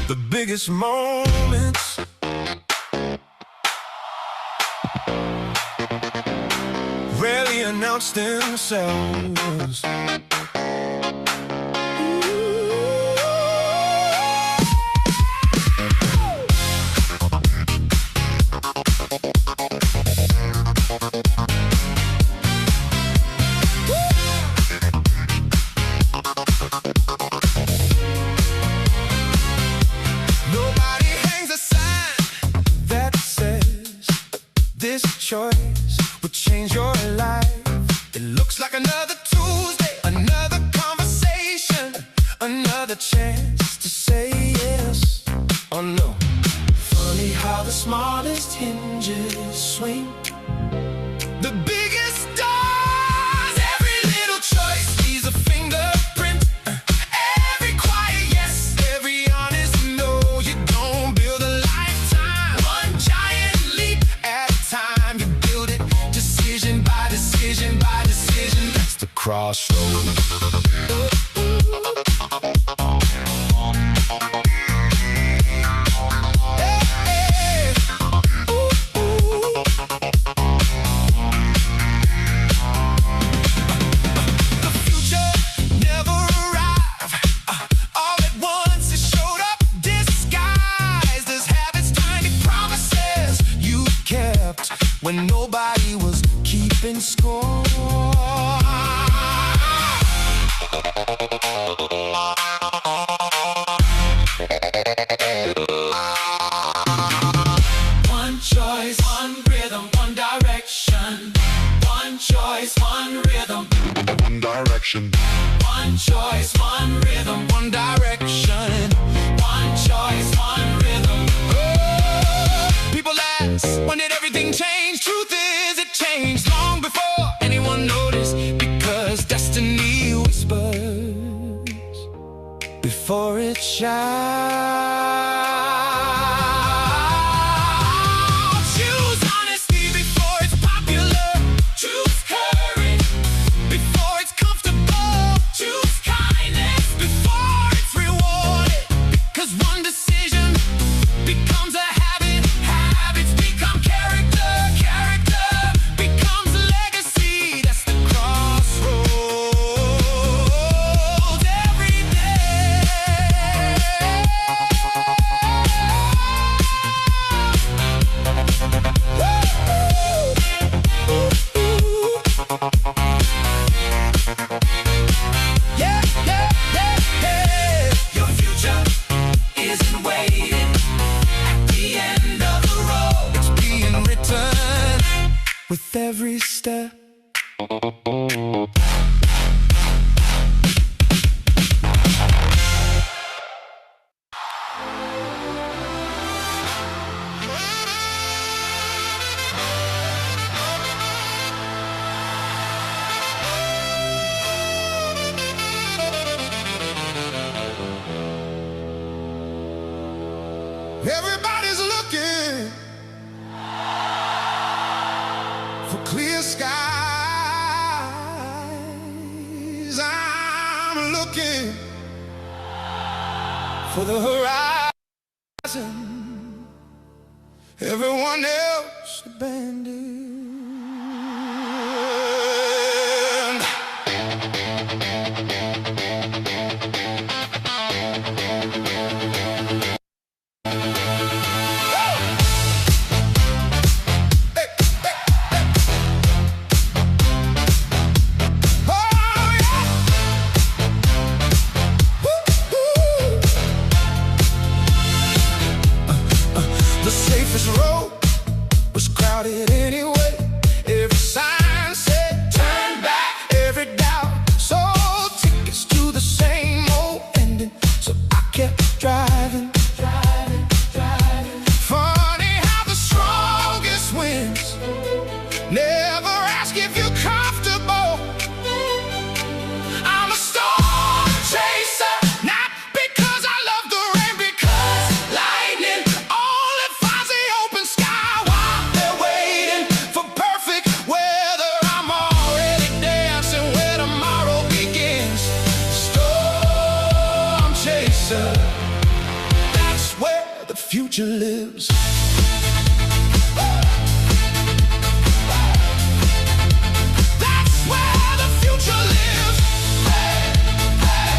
the biggest moments. Rarely announce themselves. Nobody hangs a sign that says this choice would change your life. It looks like another Tuesday, another conversation, another chance to say yes or no. Funny how the smartest hinges swing. The biggest stars, every little choice leaves a fingerprint. Every quiet yes, every honest no. You don't build a lifetime, one giant leap at a time. You build it decision by decision by decision. That's the crossroads. When nobody was keeping score. One choice, one rhythm, one direction. One choice, one rhythm, one direction. One choice, one rhythm, one direction. One choice, one rhythm. Oh, people ask, when did everything change? Truth is, it changed long before anyone noticed, because destiny whispers before it shouts. Choose honesty before it's popular. Choose courage before it's comfortable. Choose kindness before it's rewarded, because one decision becomes a habit. Habits become character. Character becomes a legacy. That's the crossroads every day. Yeah, yeah, yeah, yeah. Your future isn't waiting at the end of the road. It's being written with every step. Everybody's looking for clear skies. I'm looking for the horizon. Everyone else abandoned. The safest road was crowded anyway. future lives. That's where the future lives. Hey, hey,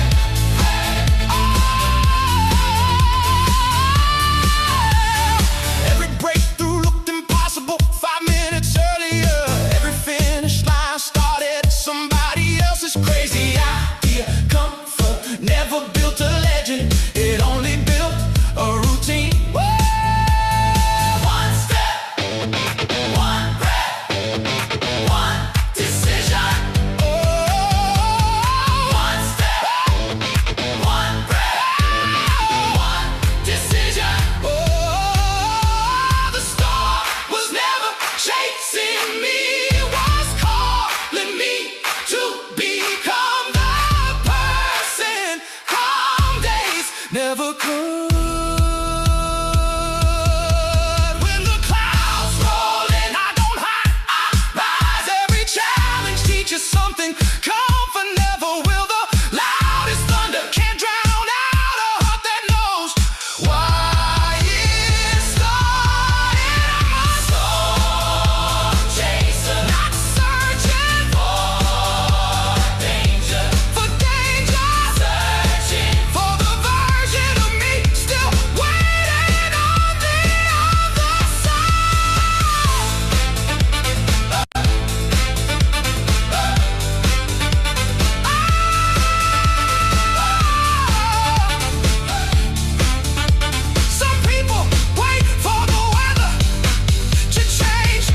hey. Oh, every breakthrough looked impossible 5 minutes earlier. Every finish line started somebody else's crazy idea. Comfort never built a legend. It only built a routine. Woo! One step, one breath, one decision. Oh, one step, one breath, one decision. Oh, the star was never chasing me, it was calling me to become the person calm days never could. When the clouds roll in, I don't hide, I rise. Every challenge teaches something. Comfort never will. The loudest thunder can't drown out a heart that knows why it started. I'm a storm chaser, not searching for danger, searching for the version of me still waiting on the other side. Some people wait for the weather to change.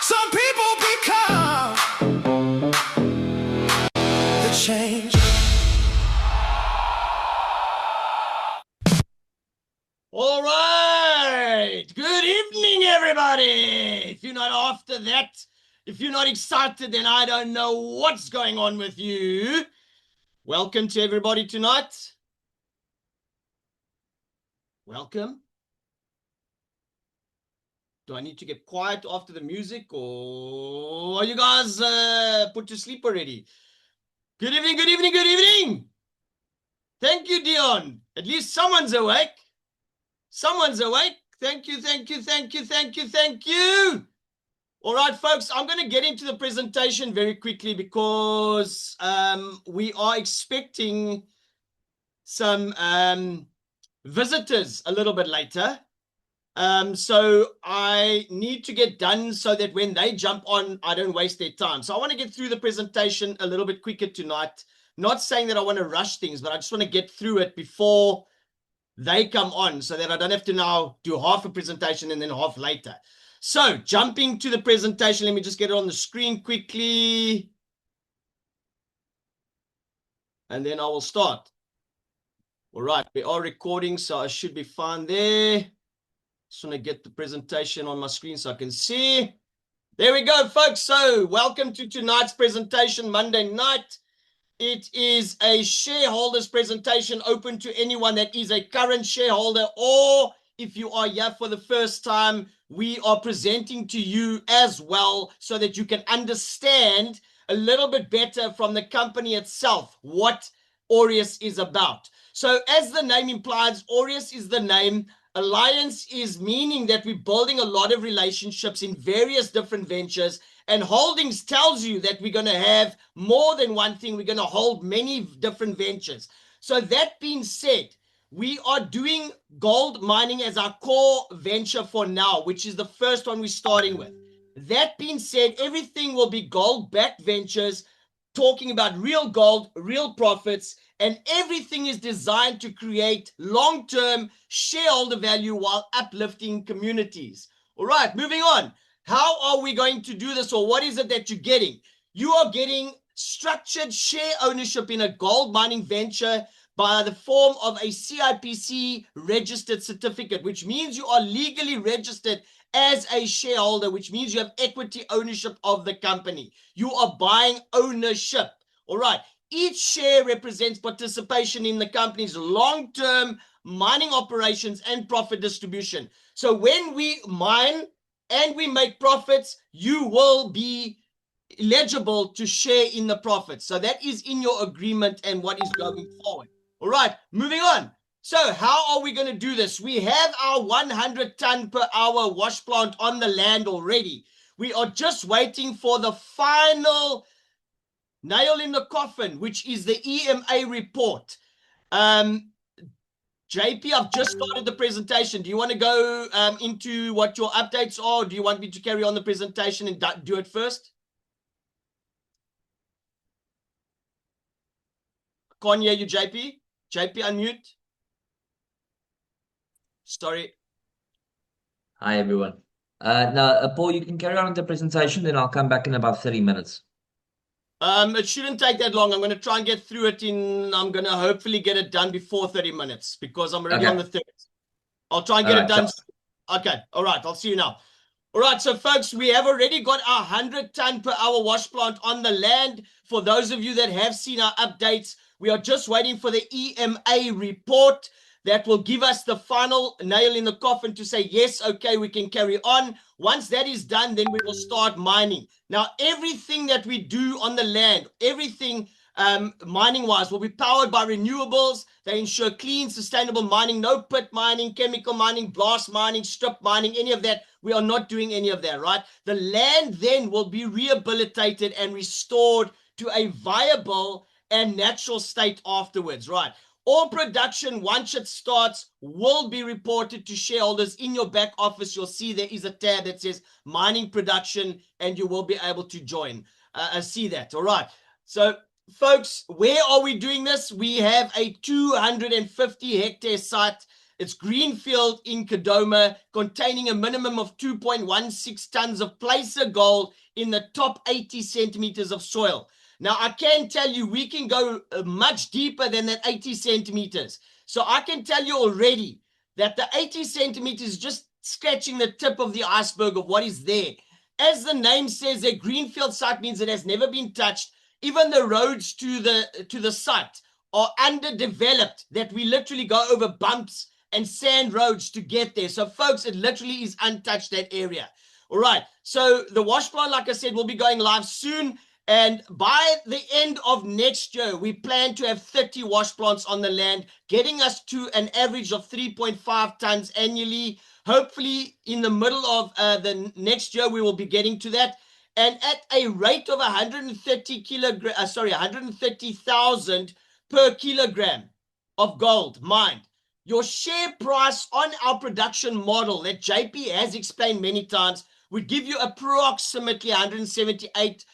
Some people become the change. All right. Good evening, everybody. If you're not after that, if you're not excited, then I don't know what's going on with you. Welcome to everybody tonight. Welcome. Do I need to get quiet after the music, or are you guys put to sleep already? Good evening, good evening, good evening. Thank you, Dion. At least someone's awake. Someone's awake. Thank you, thank you, thank you, thank you, thank you. All right, folks, I'm going to get into the presentation very quickly because we are expecting some visitors a little bit later. So I need to get done so that when they jump on, I don't waste their time. So I want to get through the presentation a little bit quicker tonight. Not saying that I want to rush things, but I just want to get through it before they come on so that I don't have to now do half a presentation and then half later. So jumping to the presentation, let me just get it on the screen quickly. And then I will start. All right, we are recording, so I should be fine there. Just want to get the presentation on my screen so I can see. There we go, folks. So welcome to tonight's presentation, Monday night. It is a shareholders presentation open to anyone that is a current shareholder, or if you are here for the first time, we are presenting to you as well so that you can understand a little bit better from the company itself what Aureus is about. So as the name implies, Aureus is the name. Alliance is meaning that we're building a lot of relationships in various different ventures, and holdings tells you that we're going to have more than one thing. We're going to hold many different ventures. So that being said, we are doing gold mining as our core venture for now, which is the first one we're starting with. That being said, everything will be gold-backed ventures, talking about real gold, real profits, and everything is designed to create long-term shareholder value while uplifting communities. All right, moving on. How are we going to do this, or what is it that you're getting? You are getting structured share ownership in a gold mining venture by the form of a CIPC registered certificate, which means you are legally registered as a shareholder, which means you have equity ownership of the company. You are buying ownership. All right. Each share represents participation in the company's long-term mining operations and profit distribution. So when we mine and we make profits, you will be eligible to share in the profits. So that is in your agreement and what is going forward. All right, moving on. So how are we going to do this? We have our 100 ton per hour wash plant on the land already. We are just waiting for the final nail in the coffin, which is the EMA report. JP, I've just started the presentation. Do you want to go into what your updates are, or do you want me to carry on the presentation and do it first? Can't hear you, JP. JP, unmute. Sorry. Hi, everyone. Now, Paul, you can carry on with the presentation, then I'll come back in about 30 minutes. It shouldn't take that long. I'm going to try and get through it I'm going to hopefully get it done before 30 minutes because I'm already on the 30. I'll try and get it done. Okay. All right. I'll see you now. All right. So folks, we have already got our 100 ton per hour wash plant on the land. For those of you that have seen our updates, we are just waiting for the EMA report that will give us the final nail in the coffin to say, yes, okay, we can carry on. Once that is done, then we will start mining. Now, everything that we do on the land, everything mining-wise will be powered by renewables. They ensure clean, sustainable mining, no pit mining, chemical mining, blast mining, strip mining, any of that. We are not doing any of that, right? The land then will be rehabilitated and restored to a viable and natural state afterwards, right? All production, once it starts, will be reported to shareholders in your back office. You'll see there is a tab that says mining production, and you will be able to join. See that. All right. So, folks, where are we doing this? We have a 250 hectare site. It's greenfield in Kadoma, containing a minimum of 2.16 tons of placer gold in the top 80 centimeters of soil. Now, I can tell you we can go much deeper than that 80 centimeters. So I can tell you already that the 80 centimeters is just scratching the tip of the iceberg of what is there. As the name says, a greenfield site means it has never been touched. Even the roads to the site are underdeveloped, that we literally go over bumps and sand roads to get there. So, folks, it literally is untouched, that area. All right. So the wash plant, like I said, will be going live soon. And by the end of next year, we plan to have 30 wash plants on the land, getting us to an average of 3.5 tons annually. Hopefully, in the middle of the next year, we will be getting to that. And at a rate of 130,000 per kilogram of gold mined. Your share price on our production model that JP has explained many times would give you approximately $178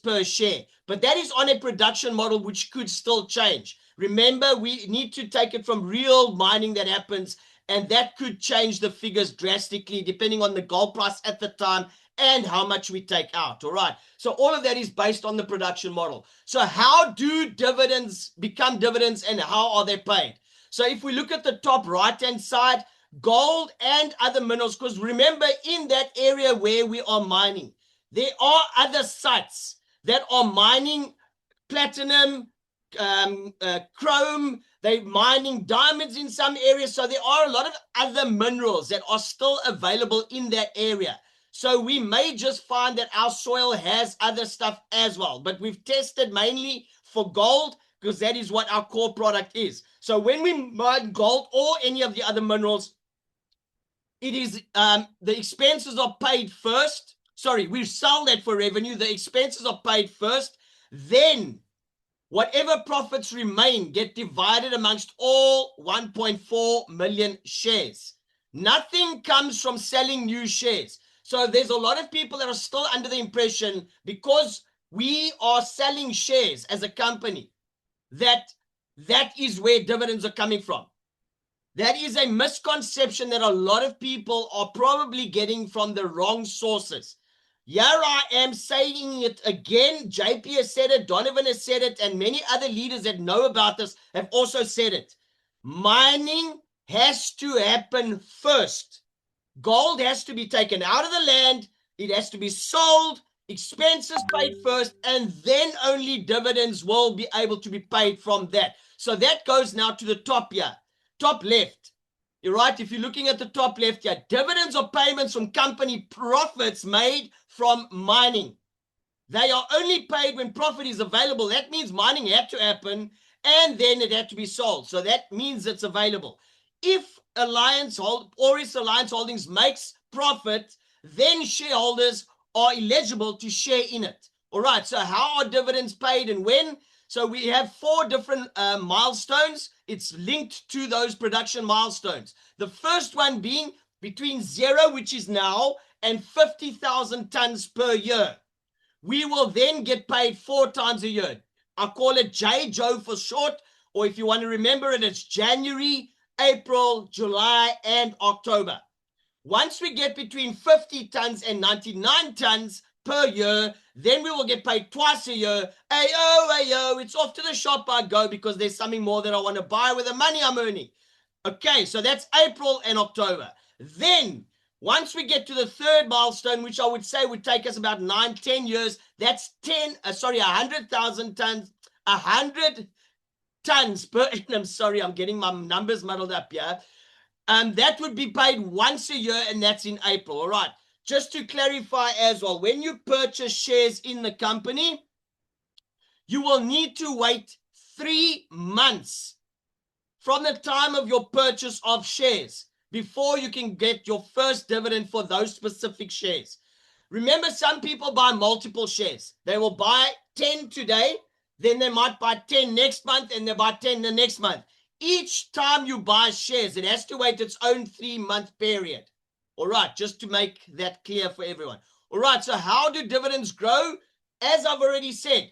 per share. But that is on a production model which could still change. Remember, we need to take it from real mining that happens, and that could change the figures drastically depending on the gold price at the time and how much we take out. All right. So all of that is based on the production model. So how do dividends become dividends, and how are they paid? So if we look at the top right-hand side, gold and other minerals, because remember, in that area where we are mining, there are other sites that are mining platinum, chrome, they're mining diamonds in some areas. So there are a lot of other minerals that are still available in that area. So we may just find that our soil has other stuff as well. But we've tested mainly for gold because that is what our core product is. So when we mine gold or any of the other minerals, it is the expenses are paid first. Sorry, we sell that for revenue. The expenses are paid first. Then whatever profits remain get divided amongst all 1.4 million shares. Nothing comes from selling new shares. So there's a lot of people that are still under the impression, because we are selling shares as a company, that is where dividends are coming from. That is a misconception that a lot of people are probably getting from the wrong sources. Here I am saying it again. JP has said it, Donovan has said it, and many other leaders that know about this have also said it. Mining has to happen first. Gold has to be taken out of the land. It has to be sold, expenses paid first, and then only dividends will be able to be paid from that. So that goes now to the top here, top left. You're right. If you're looking at the top left here, dividends are payments from company profits made from mining. They are only paid when profit is available. That means mining had to happen, and then it had to be sold. So that means it's available. If Aureus Alliance Holdings makes profit, then shareholders are eligible to share in it. All right, so how are dividends paid and when? So we have 4 different milestones. It's linked to those production milestones. The first one being between 0, which is now, and 50,000 tons per year. We will then get paid 4 times a year. I call it Joe for short, or if you want to remember it, it's January, April, July, and October. Once we get between 50 tons and 99 tons per year, then we will get paid twice a year. Ayo, it's off to the shop I go because there's something more that I want to buy with the money I'm earning. Okay, so that's April and October. Then, once we get to the third milestone, which I would say would take us about 9-10 years, that's 100,000 tons, 100 tons per annum. Sorry, I'm getting my numbers muddled up here. That would be paid once a year, and that's in April. All right. Just to clarify as well, when you purchase shares in the company, you will need to wait 3 months from the time of your purchase of shares before you can get your first dividend for those specific shares. Remember, some people buy multiple shares. They will buy 10 today, then they might buy 10 next month, and they buy 10 the next month. Each time you buy shares, it has to wait its own 3-month period. All right, just to make that clear for everyone. All right, so how do dividends grow? As I've already said,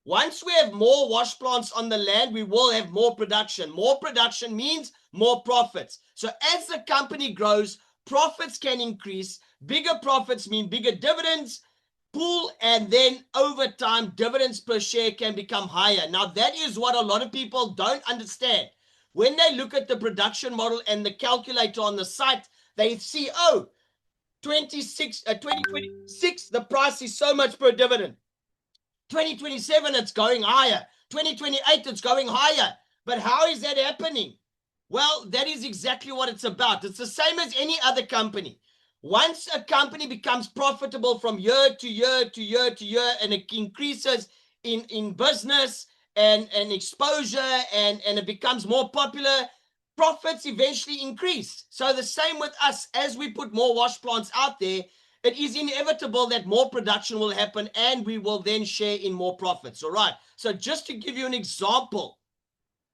once we have more wash plants on the land, we will have more production. More production means more profits. So as the company grows, profits can increase. Bigger profits mean bigger dividends pool, and then over time, dividends per share can become higher. Now, that is what a lot of people don't understand. When they look at the production model and the calculator on the site, they see, 2026, the price is so much per dividend. 2027, it's going higher. 2028, it's going higher. But how is that happening? Well, that is exactly what it's about. It's the same as any other company. Once a company becomes profitable from year to year to year to year, and it increases in business and exposure, and it becomes more popular, profits eventually increase. So the same with us. As we put more wash plants out there, it is inevitable that more production will happen, and we will then share in more profits. All right. So just to give you an example,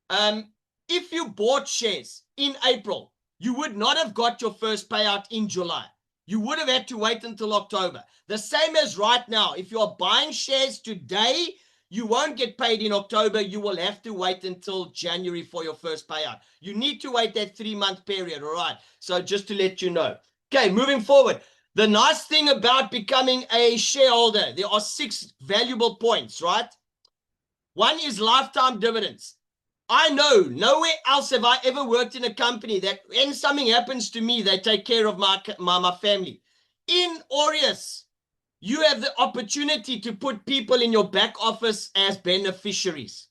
if you bought shares in April, you would not have got your first payout in July. You would have had to wait until October. The same as right now. If you are buying shares today, you won't get paid in October. You will have to wait until January for your first payout. You need to wait that 3-month period. All right. So just to let you know. Okay, moving forward. The nice thing about becoming a shareholder, there are 6 valuable points, right? One is lifetime dividends. I know nowhere else have I ever worked in a company that when something happens to me, they take care of my family. In Aureus, you have the opportunity to put people in your back office as beneficiaries.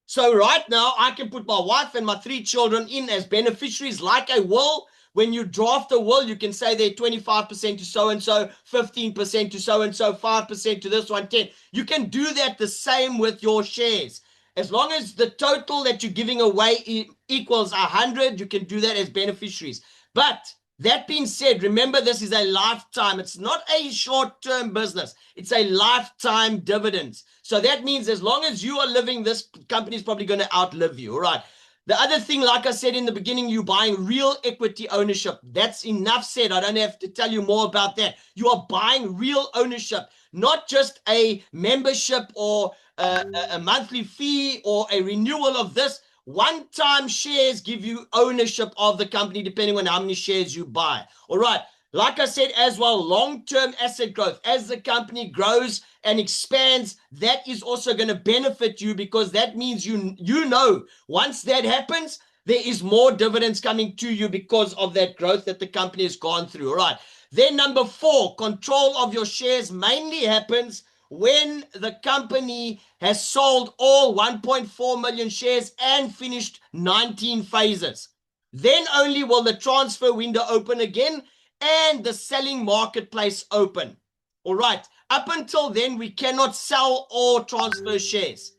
So right now, I can put my wife and my 3 children in as beneficiaries like a will. When you draft a will, you can say they're 25% to so-and-so, 15% to so-and-so, 5% to this one, 10. You can do that the same with your shares. As long as the total that you're giving away equals 100, you can do that as beneficiaries. But that being said, remember, this is a lifetime. It's not a short-term business. It's a lifetime dividends. So that means as long as you are living, this company is probably going to outlive you. All right. The other thing, like I said in the beginning, you're buying real equity ownership. That's enough said. I don't have to tell you more about that. You are buying real ownership, not just a membership or a monthly fee or a renewal of this. One-time shares give you ownership of the company depending on how many shares you buy. All right. Like I said as well, long-term asset growth. As the company grows and expands, that is also going to benefit you, because that means you know once that happens, there is more dividends coming to you because of that growth that the company has gone through. All right. Then number 4, control of your shares mainly happens when the company has sold all 1.4 million shares and finished 19 phases. Then only will the transfer window open again and the selling marketplace open. All right. Up until then, we cannot sell or transfer shares.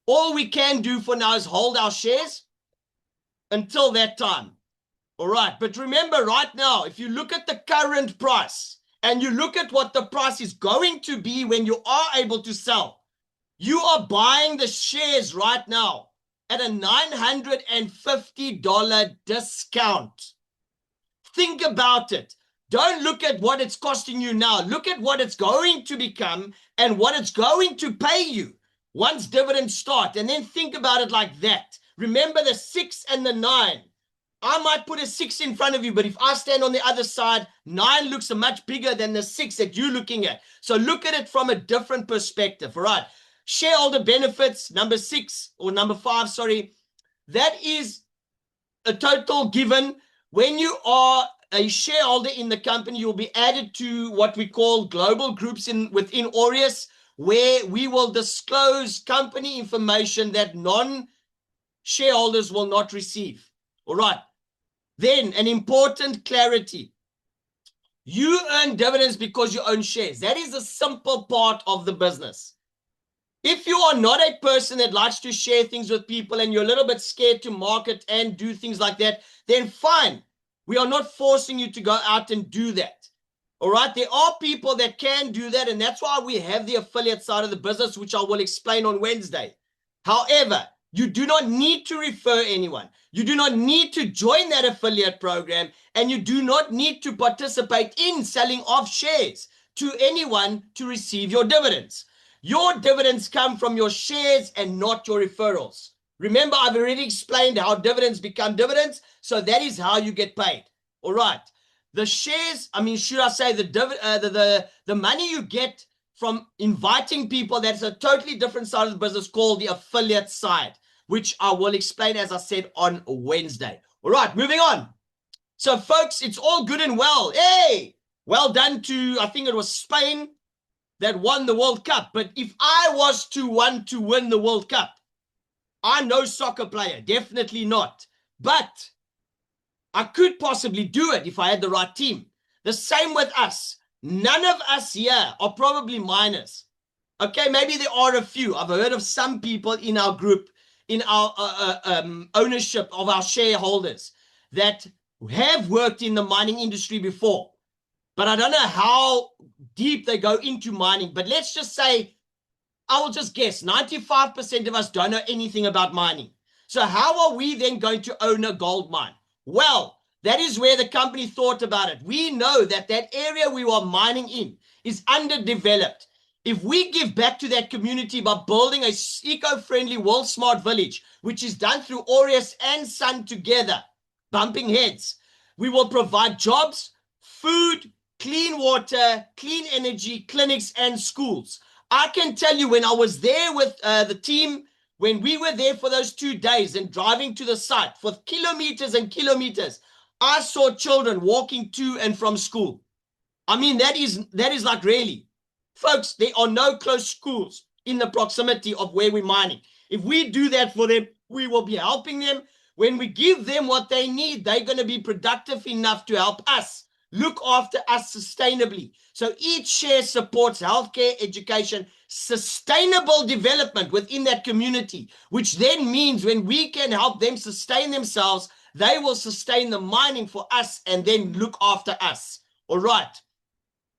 All we can do for now is hold our shares until that time. All right. But remember right now, if you look at the current price and you look at what the price is going to be when you are able to sell, you are buying the shares right now at a $950 discount. Think about it. Don't look at what it's costing you now. Look at what it's going to become and what it's going to pay you once dividends start. And then think about it like that. Remember the 6 and the 9. I might put a 6 in front of you, but if I stand on the other side, 9 looks much bigger than the 6 that you're looking at. So look at it from a different perspective. All right. Shareholder benefits, number 6 or number 5, sorry. That is a total given. When you are a shareholder in the company, you'll be added to what we call global groups within Aureus, where we will disclose company information that non-shareholders will not receive. All right. Then an important clarity. You earn dividends because you own shares. That is a simple part of the business. If you are not a person that likes to share things with people and you're a little bit scared to market and do things like that, then fine. We are not forcing you to go out and do that. All right. There are people that can do that. And that's why we have the affiliate side of the business, which I will explain on Wednesday. However, you do not need to refer anyone. You do not need to join that affiliate program, and you do not need to participate in selling off shares to anyone to receive your dividends. Your dividends come from your shares and not your referrals. Remember, I've already explained how dividends become dividends, so that is how you get paid. All right. The shares, should I say the money you get from inviting people, that's a totally different side of the business called the affiliate side, which I will explain, as I said, on Wednesday. All right, moving on. So, folks, it's all good and well. Hey, well done to, I think it was Spain that won the World Cup. But if I was to want to win the World Cup, I'm no soccer player, definitely not. But I could possibly do it if I had the right team. The same with us. None of us here are probably minors. Okay, maybe there are a few. I've heard of some people in our group, in our ownership of our shareholders, that have worked in the mining industry before. But I don't know how deep they go into mining. But let's just say, I will just guess, 95% of us don't know anything about mining. So how are we then going to own a gold mine? Well, that is where the company thought about it. We know that that area we are mining in is underdeveloped. If we give back to that community by building a eco-friendly world smart village, which is done through Aureus and Sun together, bumping heads, we will provide jobs, food, clean water, clean energy, clinics, and schools. I can tell you, when I was there with the team, when we were there for those 2 days and driving to the site for kilometers and kilometers, I saw children walking to and from school. That is like, really. Folks, there are no close schools in the proximity of where we're mining. If we do that for them, we will be helping them. When we give them what they need, they're going to be productive enough to help us look after us sustainably. So each share supports healthcare, education, sustainable development within that community, which then means when we can help them sustain themselves, they will sustain the mining for us and then look after us. All right.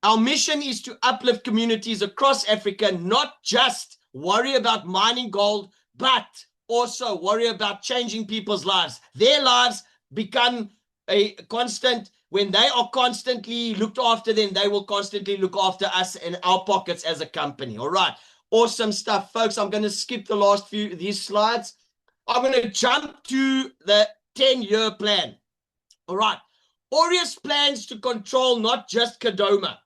Our mission is to uplift communities across Africa, not just worry about mining gold, but also worry about changing people's lives. Their lives become a constant. When they are constantly looked after, then they will constantly look after us and our pockets as a company. All right. Awesome stuff, folks. I'm going to skip the last few of these slides. I'm going to jump to the 10-year plan. All right. Aureus plans to control not just Kadoma.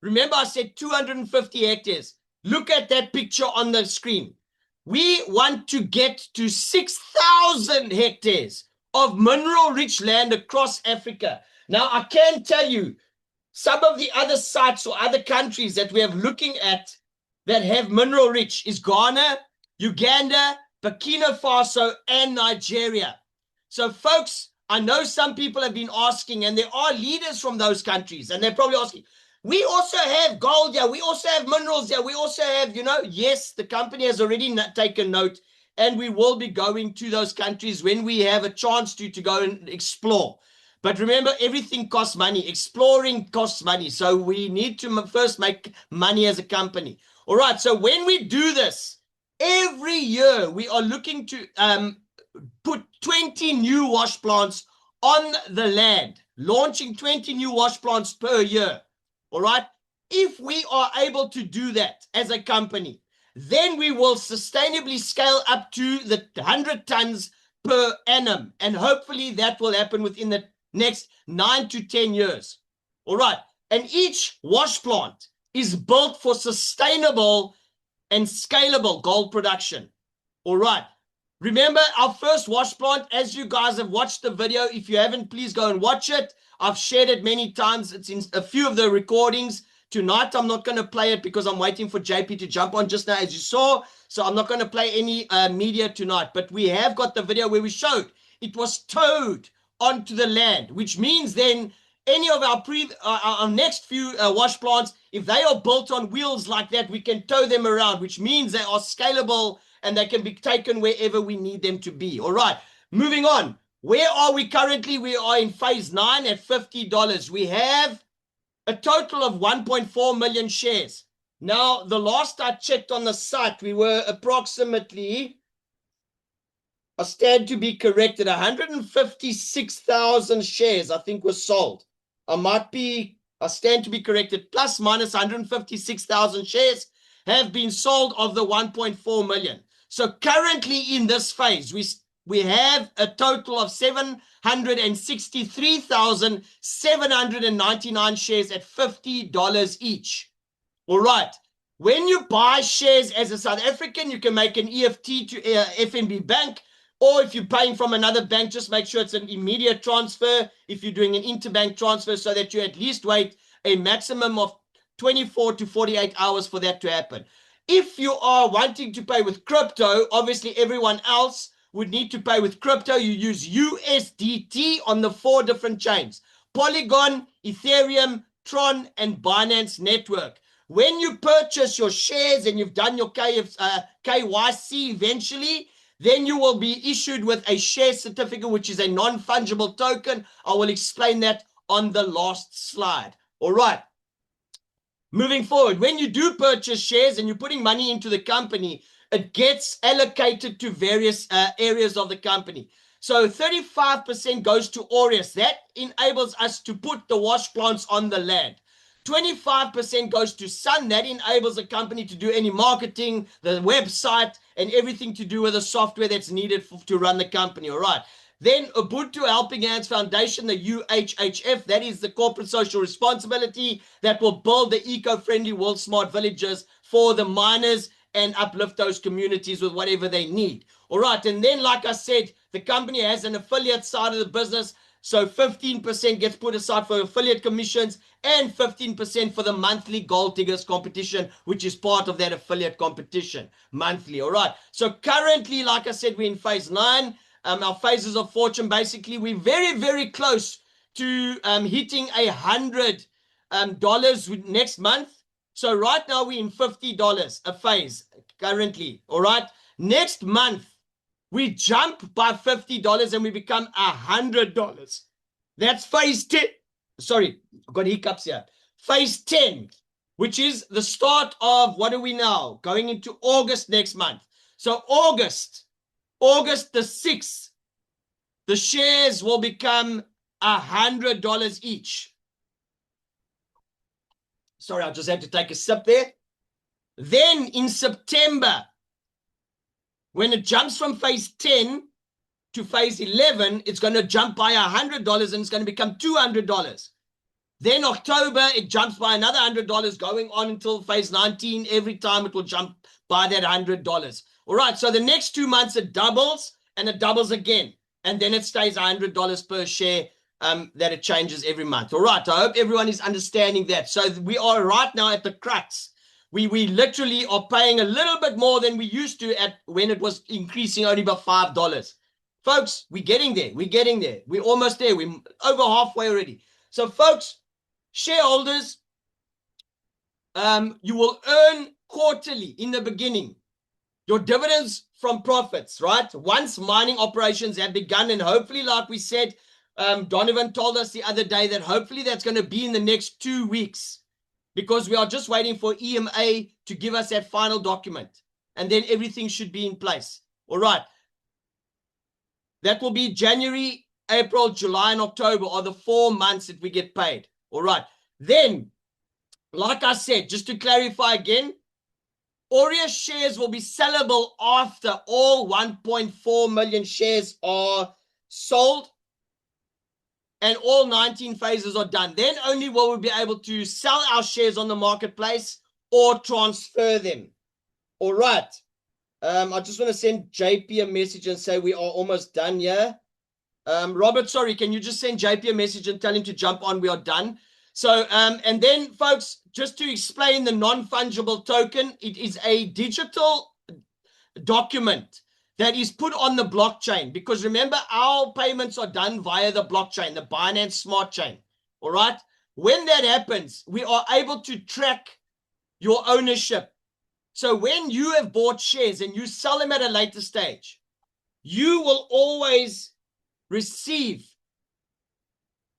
Remember, I said 250 hectares. Look at that picture on the screen. We want to get to 6,000 hectares of mineral-rich land across Africa. Now, I can tell you, some of the other sites or other countries that we have looking at that have mineral-rich is Ghana, Uganda, Burkina Faso, and Nigeria. So, folks, I know some people have been asking, and there are leaders from those countries, and they're probably asking, We also have gold here. We also have minerals here. We also have, yes, the company has already taken note, and we will be going to those countries when we have a chance to go and explore. But remember, everything costs money. Exploring costs money. So we need to first make money as a company. All right. So when we do this, every year we are looking to put 20 new wash plants on the land, launching 20 new wash plants per year. All right. If we are able to do that as a company, then we will sustainably scale up to the 100 tons per annum. And hopefully that will happen within the next 9 to 10 years. All right. And each wash plant is built for sustainable and scalable gold production. All right. Remember our first wash plant, as you guys have watched the video. If you haven't, please go and watch it. I've shared it many times. It's in a few of the recordings. Tonight, I'm not going to play it because I'm waiting for JP to jump on just now, as you saw. So I'm not going to play any media tonight. But we have got the video where we showed it was towed onto the land, which means then any of our next few wash plants, if they are built on wheels like that, we can tow them around, which means they are scalable and they can be taken wherever we need them to be. All right, moving on. Where are we currently? We are in phase 9 at $50. We have a total of 1.4 million shares. Now, the last I checked on the site, we were approximately, I stand to be corrected, 156,000 shares, I think, were sold. I stand to be corrected, plus minus 156,000 shares have been sold of the 1.4 million. So currently in this phase, we have a total of 763,799 shares at $50 each. All right. When you buy shares as a South African, you can make an EFT to FNB Bank, or if you're paying from another bank, just make sure it's an immediate transfer. If you're doing an interbank transfer, so that you at least wait a maximum of 24 to 48 hours for that to happen. If you are wanting to pay with crypto, obviously everyone else would need to pay with crypto. You use USDT on the 4 different chains: Polygon, Ethereum, Tron, and Binance Network. When you purchase your shares and you've done your KYC eventually, then you will be issued with a share certificate, which is a non-fungible token. I will explain that on the last slide. All right. Moving forward, when you do purchase shares and you're putting money into the company, it gets allocated to various areas of the company. So 35% goes to Aureus. That enables us to put the wash plants on the land. 25% goes to Sun. That enables the company to do any marketing, the website, and everything to do with the software that's needed to run the company. All right. Then Ubuntu Helping Hands Foundation, the UHHF, that is the corporate social responsibility that will build the eco-friendly world smart villages for the miners and uplift those communities with whatever they need. All right. And then, like I said, the company has an affiliate side of the business. So 15% gets put aside for affiliate commissions and 15% for the monthly Gold Diggers competition, which is part of that affiliate competition monthly. All right. So currently, like I said, we're in phase 9. Our phases of fortune, basically, we're very, very close to hitting $100 next month. So right now we're in $50 a phase currently. All right. Next month, we jump by $50 and we become $100. That's phase 10. Sorry, I've got hiccups here. Phase 10, which is the start of, what are we now? Going into August next month. So August the 6th, the shares will become $100 each. Sorry, I just had to take a sip there. Then in September, when it jumps from phase 10 to phase 11, it's going to jump by $100 and it's going to become $200. Then October, it jumps by another $100 going on until phase 19. Every time it will jump by that $100. All right, so the next 2 months it doubles and it doubles again. And then it stays $100 per share that it changes every month. All right, I hope everyone is understanding that. So we are right now at the crux. We literally are paying a little bit more than we used to at when it was increasing only by $5. Folks, we're getting there. We're getting there. We're almost there. We're over halfway already. So folks, shareholders, you will earn quarterly in the beginning your dividends from profits, right? Once mining operations have begun, and hopefully, like we said, Donovan told us the other day that hopefully that's going to be in the next 2 weeks, because we are just waiting for EMA to give us that final document, and then everything should be in place. All right. That will be January, April, July, and October are the 4 months that we get paid. All right. Then, like I said, just to clarify again, Aureus shares will be sellable after all 1.4 million shares are sold and all 19 phases are done. Then only will we be able to sell our shares on the marketplace or transfer them. All right. I just want to send JP a message and say we are almost done here. Robert, sorry, can you just send JP a message and tell him to jump on? We are done. So, and then, folks, just to explain the non-fungible token, it is a digital document that is put on the blockchain, because remember, our payments are done via the blockchain, the Binance Smart Chain. All right. When that happens, we are able to track your ownership. So when you have bought shares and you sell them at a later stage, you will always receive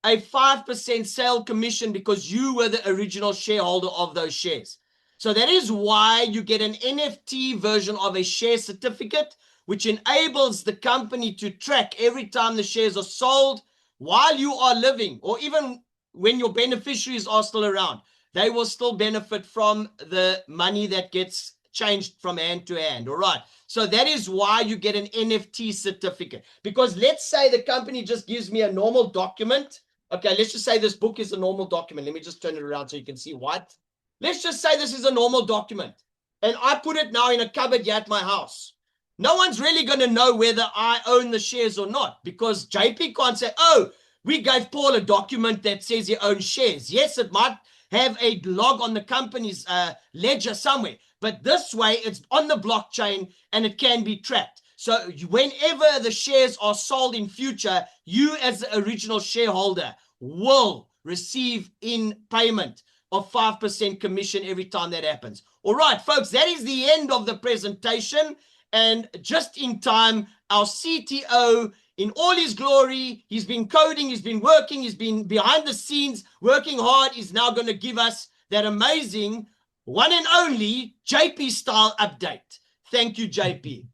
a 5% sale commission because you were the original shareholder of those shares. So that is why you get an NFT version of a share certificate, which enables the company to track every time the shares are sold while you are living, or even when your beneficiaries are still around. They will still benefit from the money that gets changed from hand to hand. All right. So that is why you get an NFT certificate. Because let's say the company just gives me a normal document. Okay, let's just say this book is a normal document. Let me just turn it around so you can see what. Let's just say this is a normal document, and I put it now in a cupboard here at my house. No one's really going to know whether I own the shares or not, because JP can't say, oh, we gave Paul a document that says he owns shares. Yes, it might have a log on the company's ledger somewhere, but this way it's on the blockchain and it can be tracked. So whenever the shares are sold in future, you as the original shareholder will receive in payment of 5% commission every time that happens. All right, folks, that is the end of the presentation. And just in time, our CTO, in all his glory, he's been coding, he's been working, he's been behind the scenes, working hard, is now going to give us that amazing one and only JP style update. Thank you, JP.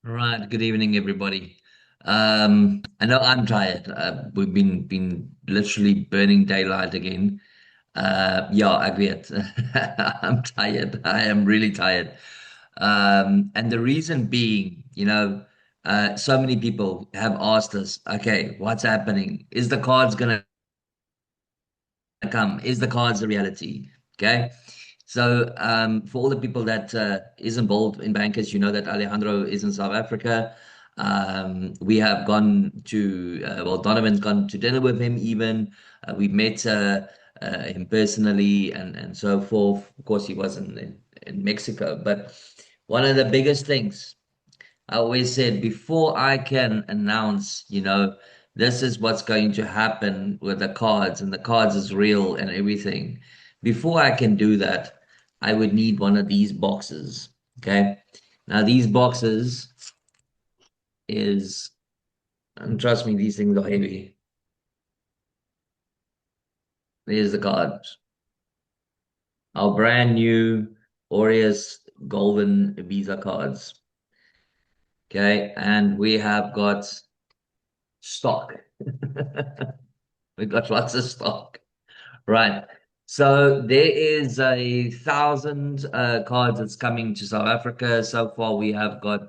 Right. Good evening, everybody. I know I'm tired. We've been literally burning daylight again. Yeah, I get. I'm tired. I am really tired. And the reason being, so many people have asked us, okay, what's happening? Is the cards gonna come? Is the cards a reality? Okay. So for all the people that is involved in bankers, you know that Alejandro is in South Africa. We have gone to, well, Donovan's gone to dinner with him even. We've met him personally and so forth. Of course, he was in Mexico. But one of the biggest things I always said, before I can announce, this is what's going to happen with the cards and the cards is real and everything. Before I can do that, I would need one of these boxes. Okay. Now these boxes and trust me, these things are heavy. There's the cards. Our brand new Aureus Golden Visa Cards. Okay. And we have got stock. We've got lots of stock. Right. So there is 1,000 cards that's coming to South Africa. So far, we have got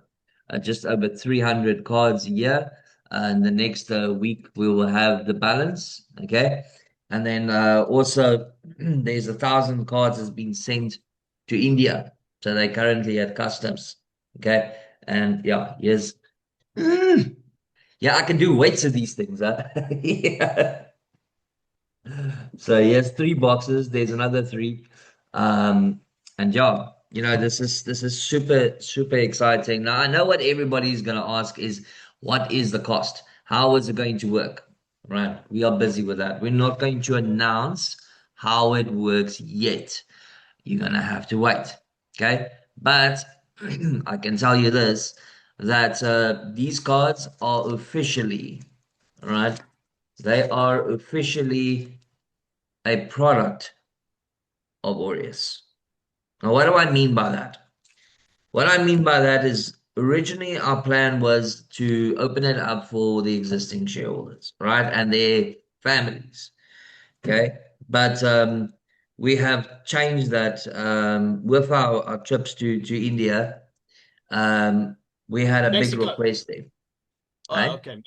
just over 300 cards a year. And the next week, we will have the balance. Okay. And then also, there's 1,000 cards that's been sent to India. So they're currently at customs. Okay. And yeah, yes. Yeah, I can do weights of these things. Huh? Yeah. So yes, 3 boxes. There's another 3. And yeah, this is super exciting. Now I know what everybody's gonna ask is, what is the cost? How is it going to work? Right. We are busy with that. We're not going to announce how it works yet. You're gonna have to wait. Okay, but I can tell you this, that these cards are officially, right? They are officially a product of Aureus. Now, what do I mean by that? What I mean by that is originally our plan was to open it up for the existing shareholders, right? And their families. Okay. But we have changed that with our trips to India. Um, we had a big Mexico. request there, Oh, right? okay.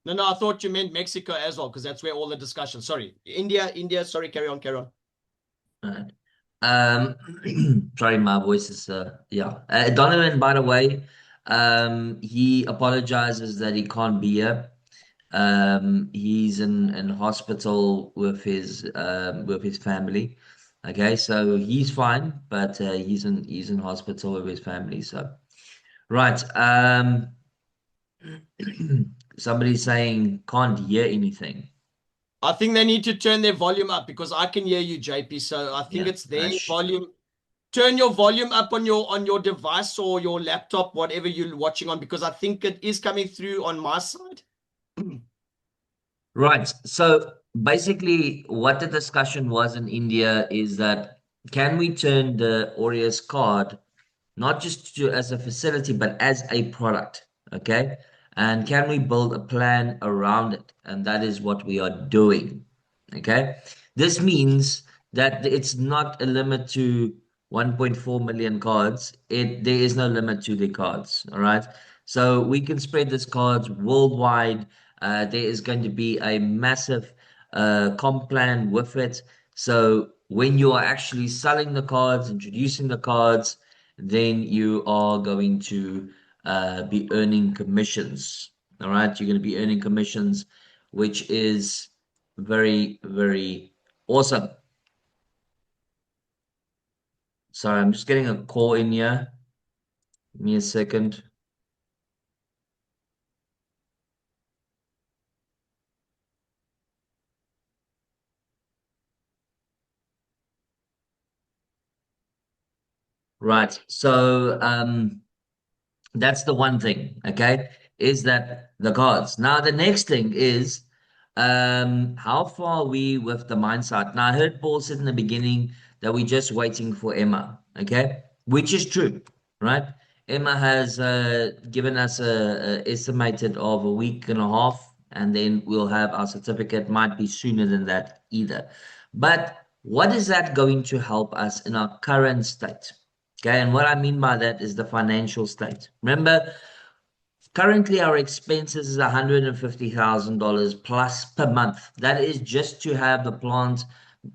No, I thought you meant Mexico as well, because that's where all the discussion. Sorry. India. Sorry, carry on, carry on. Right. Sorry, my voice is yeah. Donovan, by the way, he apologizes that he can't be here. He's in hospital with his family. Okay, so he's fine, but he's in hospital with his family. So right. Somebody's saying can't hear anything. I think they need to turn their volume up because I can hear you, JP. So I think Yeah. it's their volume. Turn your volume up on your device or your laptop, whatever you're watching on, because I think it is coming through on my side. Right. So basically, what the discussion was in India is that can we turn the Aureus card not just as a facility, but as a product? Okay. And can we build a plan around it? And that is what we are doing. Okay. This means that it's not a limit to 1.4 million cards. There is no limit to the cards. All right. So we can spread these cards worldwide. There is going to be a massive comp plan with it. So when you are actually selling the cards, introducing the cards, then you are going to be earning commissions. All right, you're going to be earning commissions, which is very, very awesome. Sorry, I'm just getting a call in here. Give me a second. Right. So that's the one thing, okay, is that the cards. Now the next thing is how far are we with the mindset? Now I heard Paul said in the beginning that we're just waiting for Emma, okay, which is true, right? Emma has given us a estimated of a week and a half, and then we'll have our certificate. Might be sooner than that either. But what is that going to help us in our current state? Okay, and what I mean by that is the financial state. Remember, currently our expenses is $150,000 plus per month. That is just to have the plant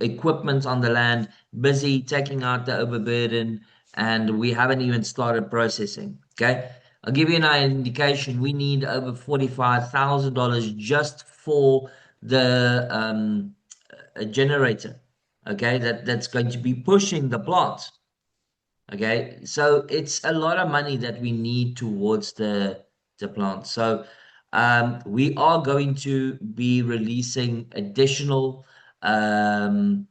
equipment on the land, busy taking out the overburden, and we haven't even started processing. Okay, I'll give you an indication. We need over $45,000 just for the a generator. Okay, that's going to be pushing the plant. Okay, so it's a lot of money that we need towards the plant. So we are going to be releasing additional how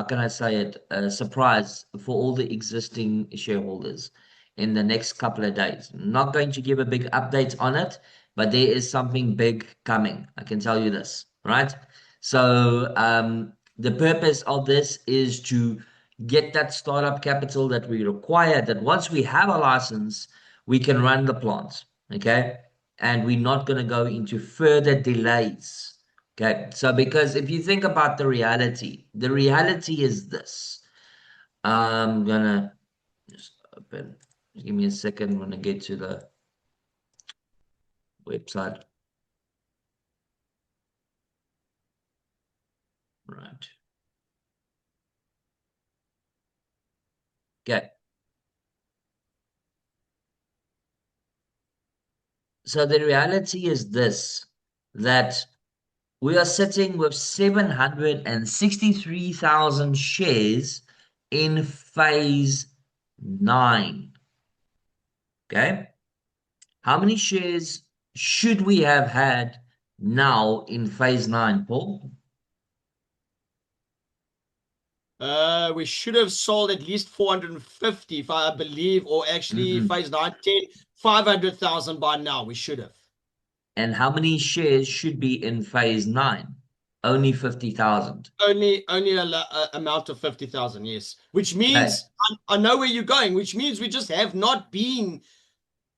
can I say it, surprise for all the existing shareholders in the next couple of days. I'm not going to give a big update on it, but there is something big coming. I can tell you this, right? So the purpose of this is to get that startup capital that we require, that once we have a license, we can run the plant, okay? And we're not going to go into further delays. Okay, so because if you think about the reality is this. I'm gonna just open, give me a second when I get to the website. Right. Okay. So the reality is this, that we are sitting with 763,000 shares in phase 9. Okay. How many shares should we have had now in phase 9, Paul? We should have sold at least 450, if I believe, or actually phase 9, 10, 500,000 by now. We should have. And how many shares should be in phase 9? Only 50,000. Only a amount of 50,000, yes. Which Okay, means I know where you're going, which means we just have not been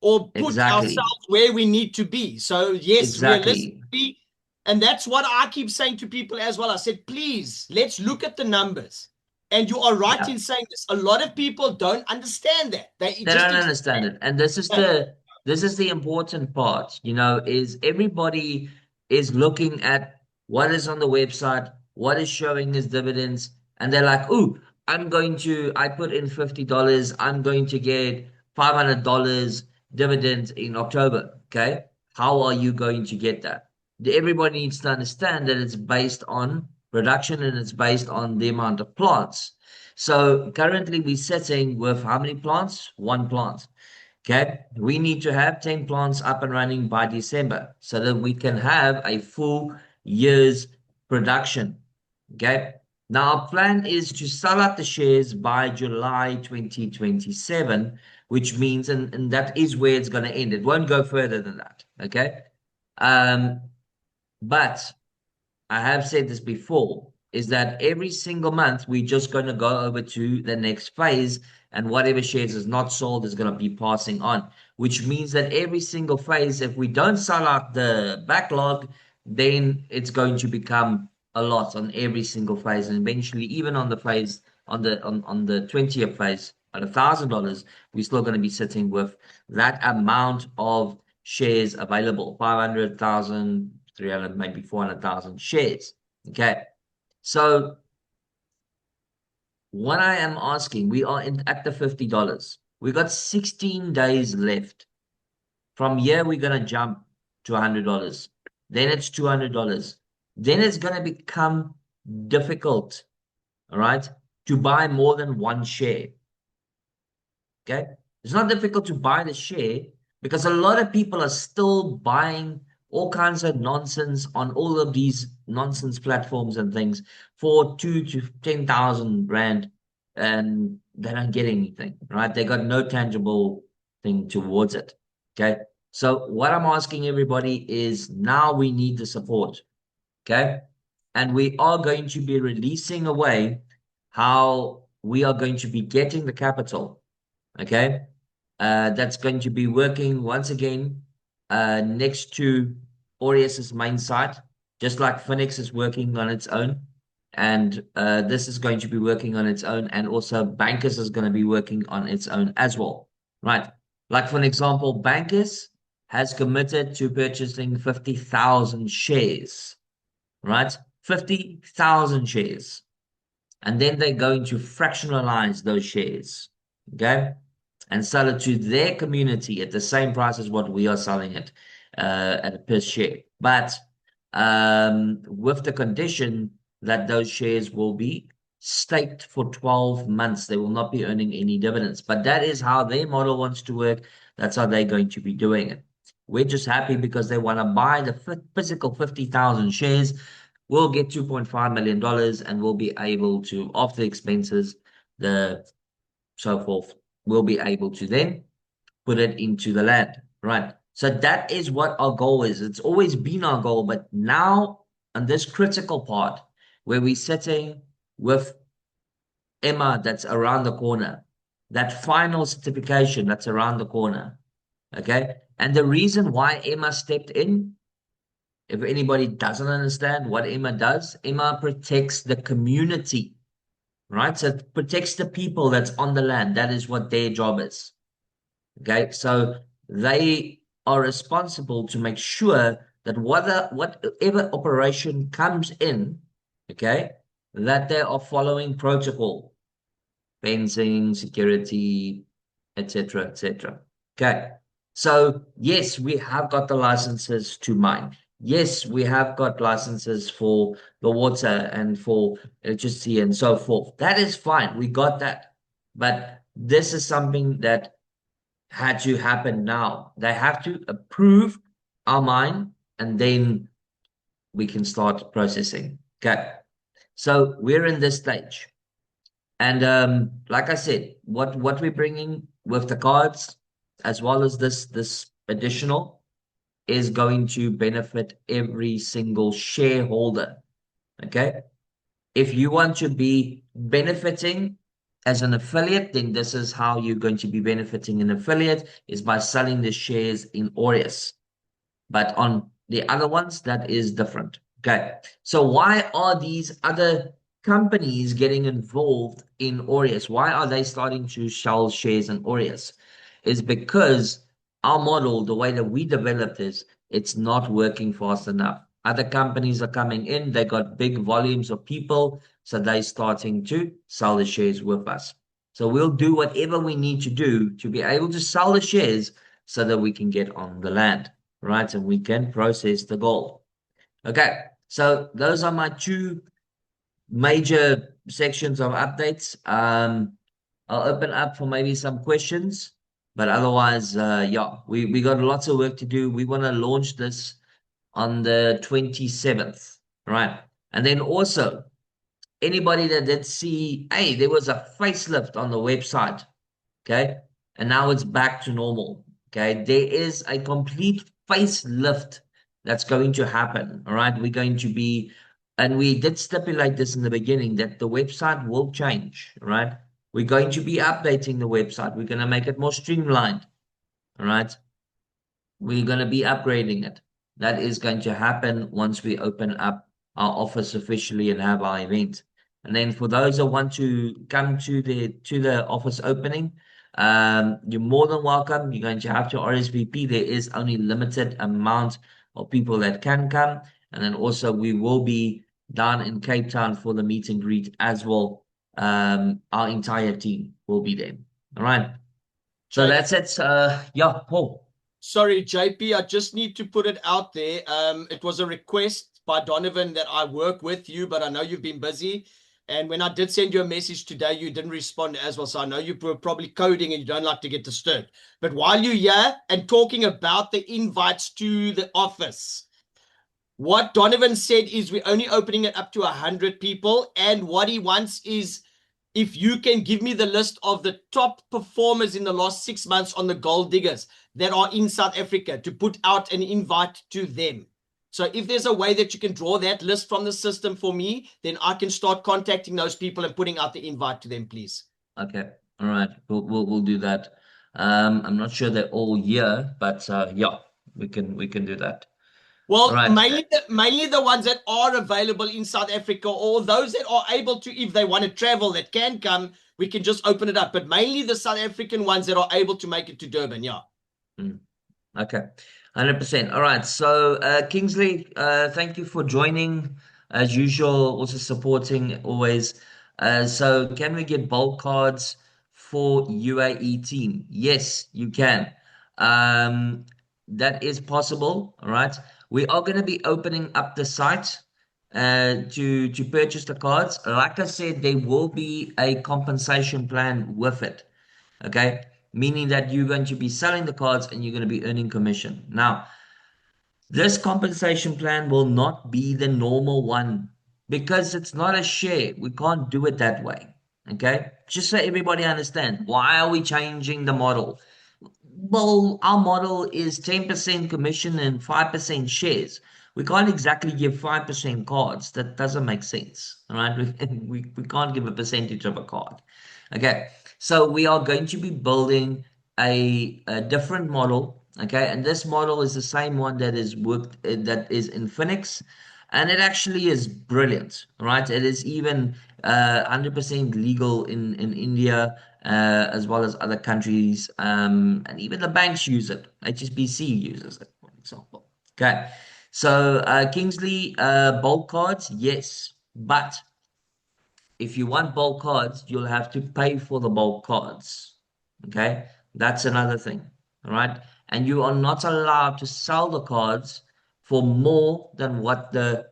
or put exactly, ourselves where we need to be. So yes, exactly. realistically, and that's what I keep saying to people as well. I said, please, let's look at the numbers. And you are right Yeah, in saying this. A lot of people don't understand that. They they just don't understand it. And this is the important part, you know, is everybody is looking at what is on the website, what is showing as dividends, and they're like, "Ooh, I put in $50, I'm going to get $500 dividends in October." Okay, how are you going to get that? Everybody needs to understand that it's based on production and it's based on the amount of plants. So currently we're sitting with how many plants? One plant. Okay, we need to have 10 plants up and running by December so that we can have a full year's production. Okay, now our plan is to sell out the shares by July 2027, which means, and that is where it's going to end. It won't go further than that. Okay, um, but I have said this before, is that every single month we're just going to go over to the next phase, and whatever shares is not sold is going to be passing on, which means that every single phase, if we don't sell out the backlog, then it's going to become a lot on every single phase, and eventually even on the phase on the 20th phase at $1,000, we're still going to be sitting with that amount of shares available, 500,000, 300, maybe 400,000 shares. Okay. So what I am asking, we are at the $50. We got 16 days left. From here, we're going to jump to $100. Then it's $200. Then it's going to become difficult, all right, to buy more than one share. Okay. It's not difficult to buy the share because a lot of people are still buying all kinds of nonsense on all of these nonsense platforms and things for 2 to 10,000 rand, and they don't get anything, right? They got no tangible thing towards it. Okay. So what I'm asking everybody is now we need the support. Okay. And we are going to be releasing away how we are going to be getting the capital. Okay. That's going to be working once again next to Aureus's main site, just like Phoenix is working on its own. And this is going to be working on its own, and also Bankers is going to be working on its own as well. Right. Like, for an example, Bankers has committed to purchasing 50,000 shares, right? 50,000 shares. And then they're going to fractionalize those shares, okay? And sell it to their community at the same price as what we are selling it at a per share. But with the condition that those shares will be staked for 12 months. They will not be earning any dividends. But that is how their model wants to work. That's how they're going to be doing it. We're just happy because they want to buy the physical 50,000 shares. We'll get $2.5 million and we'll be able to, after expenses, the so forth, we'll be able to then put it into the land, right? So that is what our goal is. It's always been our goal, but now on this critical part where we're sitting with Emma that's around the corner, that final certification that's around the corner, okay? And the reason why Emma stepped in, if anybody doesn't understand what Emma does, Emma protects the community, right? So it protects the people that's on the land. That is what their job is. Okay, so they are responsible to make sure that whatever operation comes in, okay, that they are following protocol, fencing, security, etc., etc. Okay, so yes, we have got the licenses to mine. Yes, we have got licenses for the water and for electricity and so forth. That is fine. We got that. But this is something that had to happen now. They have to approve our mine and then we can start processing. Okay. So we're in this stage. And like I said, what we're bringing with the cards, as well as this additional, is going to benefit every single shareholder. Okay. If you want to be benefiting as an affiliate, then this is how you're going to be benefiting an affiliate, is by selling the shares in Aureus. But on the other ones, that is different. Okay. So why are these other companies getting involved in Aureus? Why are they starting to sell shares in Aureus? Is because our model, the way that we developed is, it's not working fast enough. Other companies are coming in, they got big volumes of people, so they're starting to sell the shares with us. So we'll do whatever we need to do to be able to sell the shares so that we can get on the land, right? And we can process the gold. Okay, so those are my two major sections of updates. I'll open up for maybe some questions, but otherwise, yeah, we got lots of work to do. We want to launch this on the 27th, right? And then also, anybody that did see, hey, there was a facelift on the website, okay? And now it's back to normal, okay? There is a complete facelift that's going to happen, all right? We're going to be, and we did stipulate this in the beginning, that the website will change, all right? We're going to be updating the website. We're going to make it more streamlined, all right? We're going to be upgrading it. That is going to happen once we open up our office officially and have our event. And then for those that want to come to the office opening, you're more than welcome. You're going to have to RSVP. There is only limited amount of people that can come. And then also we will be down in Cape Town for the meet and greet as well. Our entire team will be there. All right. So that's it. Yeah, Paul. Sorry, JP, I just need to put it out there. It was a request by Donovan that I work with you, but I know you've been busy. And when I did send you a message today, you didn't respond as well. So I know you were probably coding and you don't like to get disturbed. But while you're here and talking about the invites to the office, what Donovan said is we're only opening it up to 100 people. And what he wants is if you can give me the list of the top performers in the last 6 months on the Gold Diggers that are in South Africa, to put out an invite to them. So if there's a way that you can draw that list from the system for me, then I can start contacting those people and putting out the invite to them, please. Okay. All right. We'll do that. I'm not sure they're all here, but yeah, we can do that. All Well, right. mainly the ones that are available in South Africa, or those that are able to, if they want to travel, that can come, we can just open it up. But mainly the South African ones that are able to make it to Durban, yeah. Okay. 100%. All right. So Kingsley, thank you for joining as usual, also supporting always. So can we get bulk cards for UAE team? Yes, you can. That is possible. All right. We are going to be opening up the site to purchase the cards. Like I said, there will be a compensation plan with it. Okay, meaning that you're going to be selling the cards and you're going to be earning commission. Now, this compensation plan will not be the normal one because it's not a share. We can't do it that way. Okay, just so everybody understands, why are we changing the model? Well, our model is 10% commission and 5% shares. We can't exactly give 5% cards. That doesn't make sense. All right. We can't give a percentage of a card. Okay. So we are going to be building a different model. Okay. And this model is the same one that is worked, that is in Phoenix. And it actually is brilliant, right? It is even 100% legal in India, as well as other countries, and even the banks use it. HSBC uses it, for example. Okay, so Kingsley, bulk cards, yes, but if you want bulk cards, you'll have to pay for the bulk cards. Okay, that's another thing. All right, and you are not allowed to sell the cards for more than what the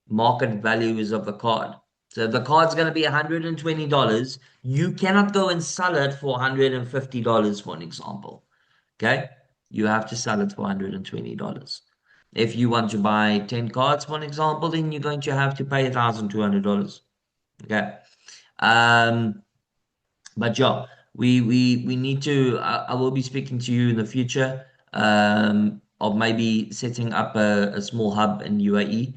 market value is of the card. So if the card's going to be $120, you cannot go and sell it for $150, for an example. Okay, you have to sell it for $120. If you want to buy 10 cards, for an example, then you're going to have to pay $1,200. Okay. But yeah, we need to. I will be speaking to you in the future, of maybe setting up a small hub in UAE,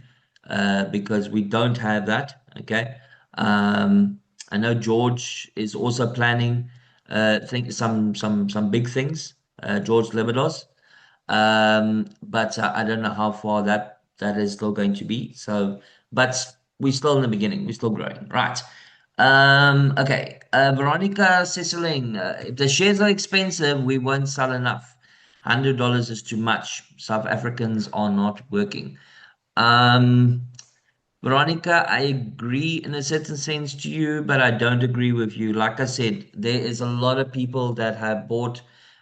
because we don't have that. Okay. I know George is also planning, think some big things. George Libidos. But I don't know how far that is still going to be. So, but we're still in the beginning. We're still growing, right? Okay. Veronica Ceciling, if the shares are expensive, we won't sell enough. $100 is too much. South Africans are not working. Um, Veronica, I agree in a certain sense to you, but I don't agree with you. Like I said, there is a lot of people that have bought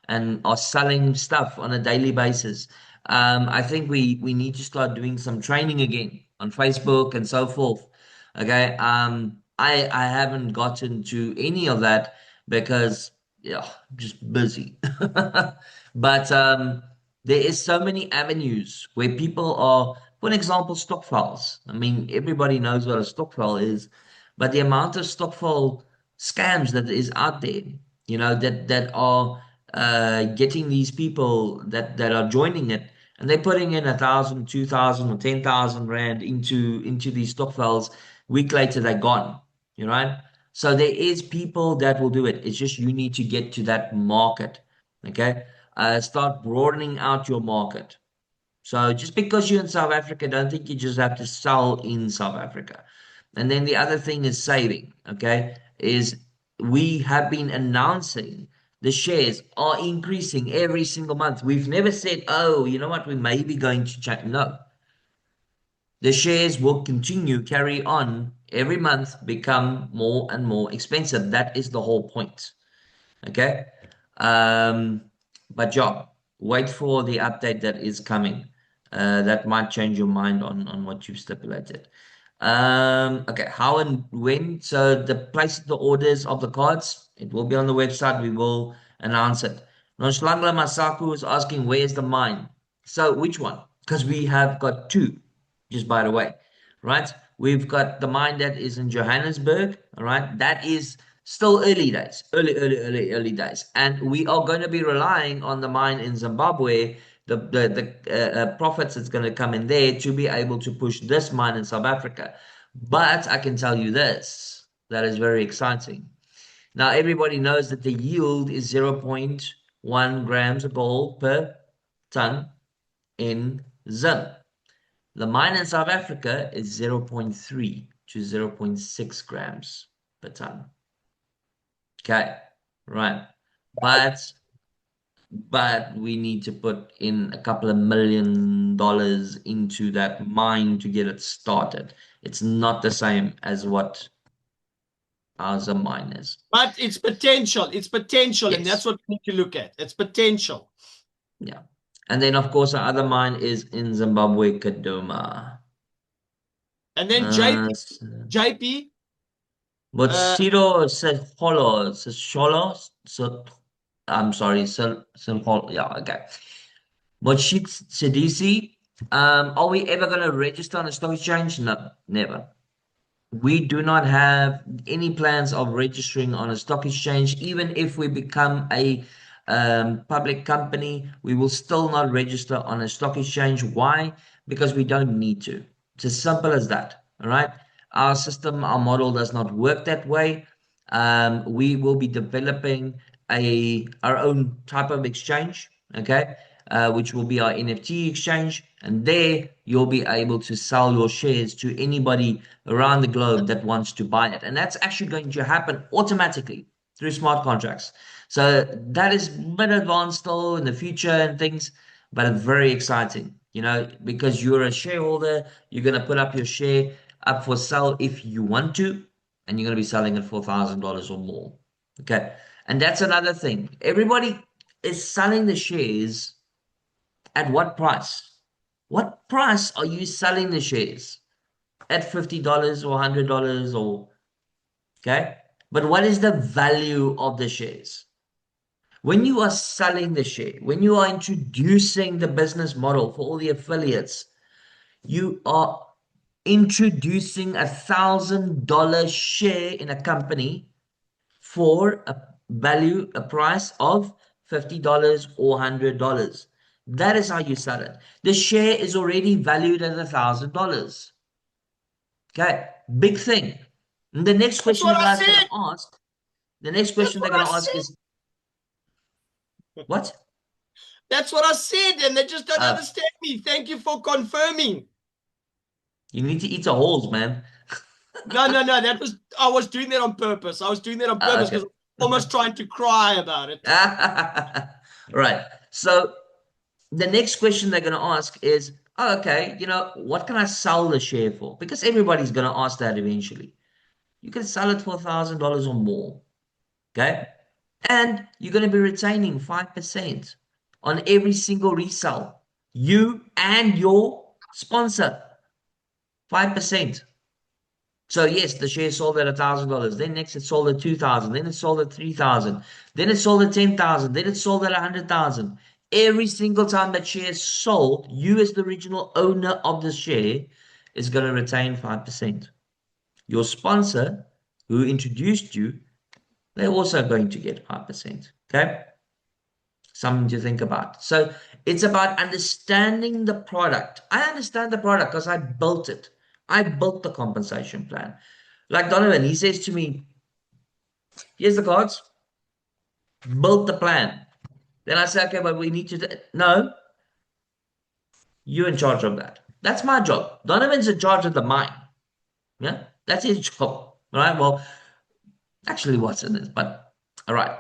and are selling stuff on a daily basis. I think we need to start doing some training again on Facebook and so forth. Okay. I haven't gotten to any of that because yeah, I'm just busy. But there is so many avenues where people are, for example, stockpiles. I mean, everybody knows what a stockpile is, but the amount of stockpile scams that is out there, that are getting these people that are joining it, and they're putting in 1,000, 2,000, or 10,000 rand into these stockpiles. Week later, they're gone. Right? So there is people that will do it. It's just you need to get to that market. Okay. Start broadening out your market. So just because you're in South Africa, don't think you just have to sell in South Africa. And then the other thing is saving, okay? Is we have been announcing the shares are increasing every single month. We've never said, oh, you know what, we may be going to check. No, the shares will continue, carry on every month, become more and more expensive. That is the whole point. Okay. Um, but yeah, wait for the update that is coming. That might change your mind on what you've stipulated. Okay, how and when? So the place the orders of the cards, it will be on the website. We will announce it. Noshlangla Masaku is asking, where's the mine? So which one? Because we have got two, just by the way, right? We've got the mine that is in Johannesburg, all right? That is still early days, early days. And we are going to be relying on the mine in Zimbabwe, the profits that's going to come in there to be able to push this mine in South Africa. But I can tell you this, that is very exciting. Now, everybody knows that the yield is 0.1 grams of gold per ton in Zim. The mine in South Africa is 0.3 to 0.6 grams per ton. Okay, right. But we need to put in a couple of $1 million into that mine to get it started. It's not the same as what ours mine is. But it's potential. It's potential, and that's Yes. what we need to look at. It's potential. Yeah. And then of course our other mine is in Zimbabwe, Kadoma. And then Uh, JP, but uh, Ciro says Holo, says Sholo, so I'm sorry, yeah, okay. But shit, Sidisi, are we ever going to register on a stock exchange? No, never. We do not have any plans of registering on a stock exchange. Even if we become a public company, we will still not register on a stock exchange. Why? Because we don't need to. It's as simple as that. All right. Our system, our model does not work that way. We will be developing our own type of exchange. Okay. Which will be our NFT exchange. And there you'll be able to sell your shares to anybody around the globe that wants to buy it. And that's actually going to happen automatically through smart contracts. So that is a bit advanced still in the future and things, but it's very exciting, because you're a shareholder, you're going to put up your share up for sale if you want to, and you're going to be selling it for $1,000 or more. Okay. And that's another thing. Everybody is selling the shares at what price? What price are you selling the shares? At $50 or $100 or okay? But what is the value of the shares? When you are selling the share, when you are introducing the business model for all the affiliates, you are introducing $1,000 share in a company for a price of $50 or $100. That is how you sell it. The share is already valued at $1,000. Okay, big thing. And the next That's question what the I guy's going said. to ask, the next That's question they're what going I to ask said. is, what? That's what I said, and they just don't Uh, understand me. Thank you for confirming. you need to eat a holes, man. No, no, no. I was doing that on purpose. I was doing that on purpose because Okay. I was almost trying to cry about it. Right. So the next question they're going to ask is, oh, okay, what can I sell the share for? Because everybody's going to ask that eventually. You can sell it for $1,000 or more. Okay. And you're going to be retaining 5% on every single resale. You and your sponsor, 5%. So yes, the share sold at $1,000. Then next it sold at 2,000. Then it sold at 3,000. Then it sold at 10,000. Then it sold at 100,000. Every single time that share is sold, you as the original owner of the share is going to retain 5%. Your sponsor, who introduced you, they're also going to get 5%. Okay? Something to think about. So it's about understanding the product. I understand the product because I built it. I built the compensation plan. Like Donovan, he says to me, here's the cards, build the plan. Then I say, okay, but we need to, no, you're in charge of that. That's my job. Donovan's in charge of the mine. Yeah, that's his job. All right, well, actually, Watson is, but all right.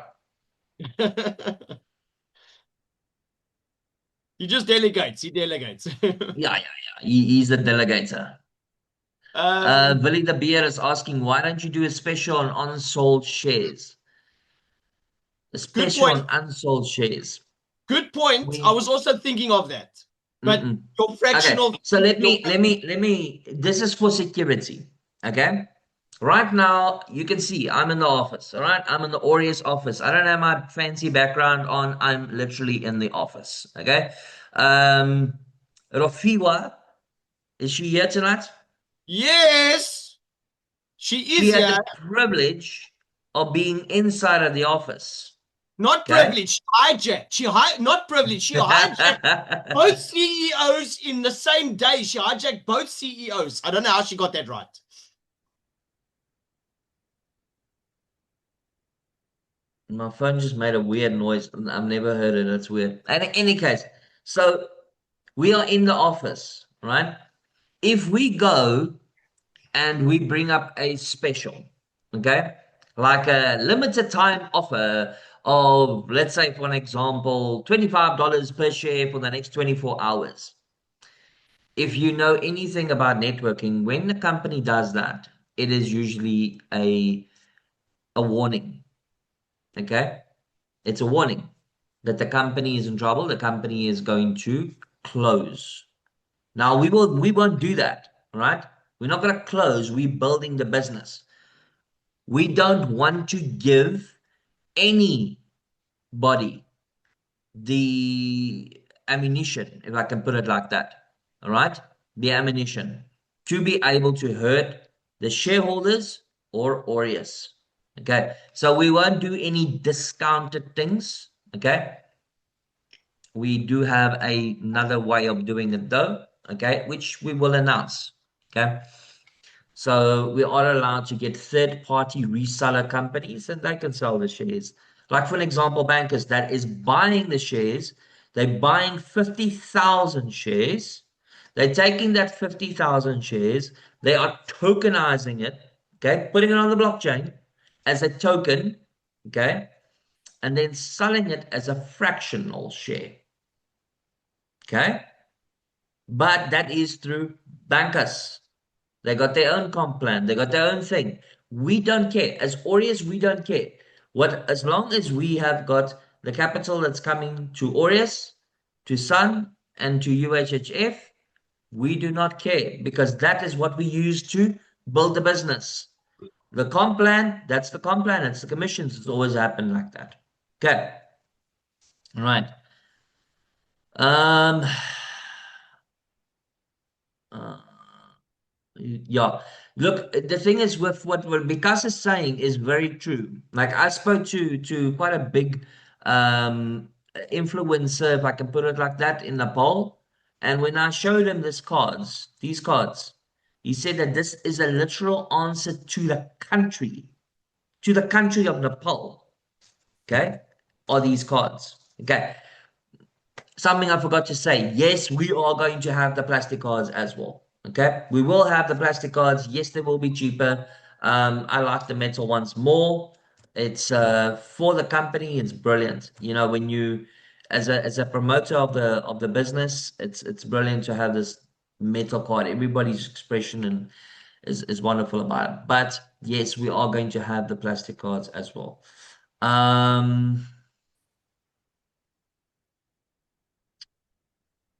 He just delegates. He delegates. Yeah. He's the delegator. um, Billy the Beer is asking, why don't you do a special on unsold shares? A good special point. on unsold shares. Good point. I We was also thinking of that. But Mm-mm. your Okay, fractional, so let your me, let me, let me, this is for security. Okay. Right now, you can see I'm in the office. All right. I'm in the Aureus office. I don't have my fancy background on. I'm literally in the office. Okay. Um, Rofiwa, is she here tonight? yes, she She is had here. the privilege of being inside of the office. Not Okay. privileged, hijacked. Not privileged. She hijacked both CEOs in the same day. She hijacked both CEOs. I don't know how she got that right. My phone just made a weird noise. I've never heard it. It's weird. And in any case, so we are in the office, right? If we go and we bring up a special, okay, like a limited time offer of, let's say, for an example, $25 per share for the next 24 hours. If you know anything about networking, when the company does that, it is usually a warning, okay? It's a warning that the company is in trouble, the company is going to close. Now we won't do that, right? We're not going to close. We're building the business. We don't want to give anybody the ammunition, if I can put it like that. All right? The ammunition to be able to hurt the shareholders or Aureus. Okay. So we won't do any discounted things. Okay. We do have another way of doing it though. Okay. Which we will announce. Okay. So we are allowed to get third-party reseller companies and they can sell the shares. Like for an example, bankers that is buying the shares, they're buying 50,000 shares. They're taking that 50,000 shares, they are tokenizing it, okay, putting it on the blockchain as a token, okay, and then selling it as a fractional share, okay. But that is through bankers. They got their own comp plan. They got their own thing. We don't care. As Aureus, we don't care. As long as we have got the capital that's coming to Aureus, to Sun, and to UHHF, we do not care because that is what we use to build the business. The comp plan, that's the comp plan. It's the commissions. It's always happened like that. Okay. All right. Um, uh, Yeah. Look, the thing is with what Vikas is saying is very true. Like I spoke to quite a big influencer, if I can put it like that, in Nepal. And when I showed him these cards, he said that this is a literal answer to the country of Nepal. Okay? Are these cards. Okay. Something I forgot to say. Yes, we are going to have the plastic cards as well. Okay, we will have the plastic cards. Yes, they will be cheaper. I like the metal ones more. It's for the company. It's brilliant. You know, when you, as a promoter of the business, it's brilliant to have this metal card. Everybody's expression and is wonderful about it. But yes, we are going to have the plastic cards as well. Um.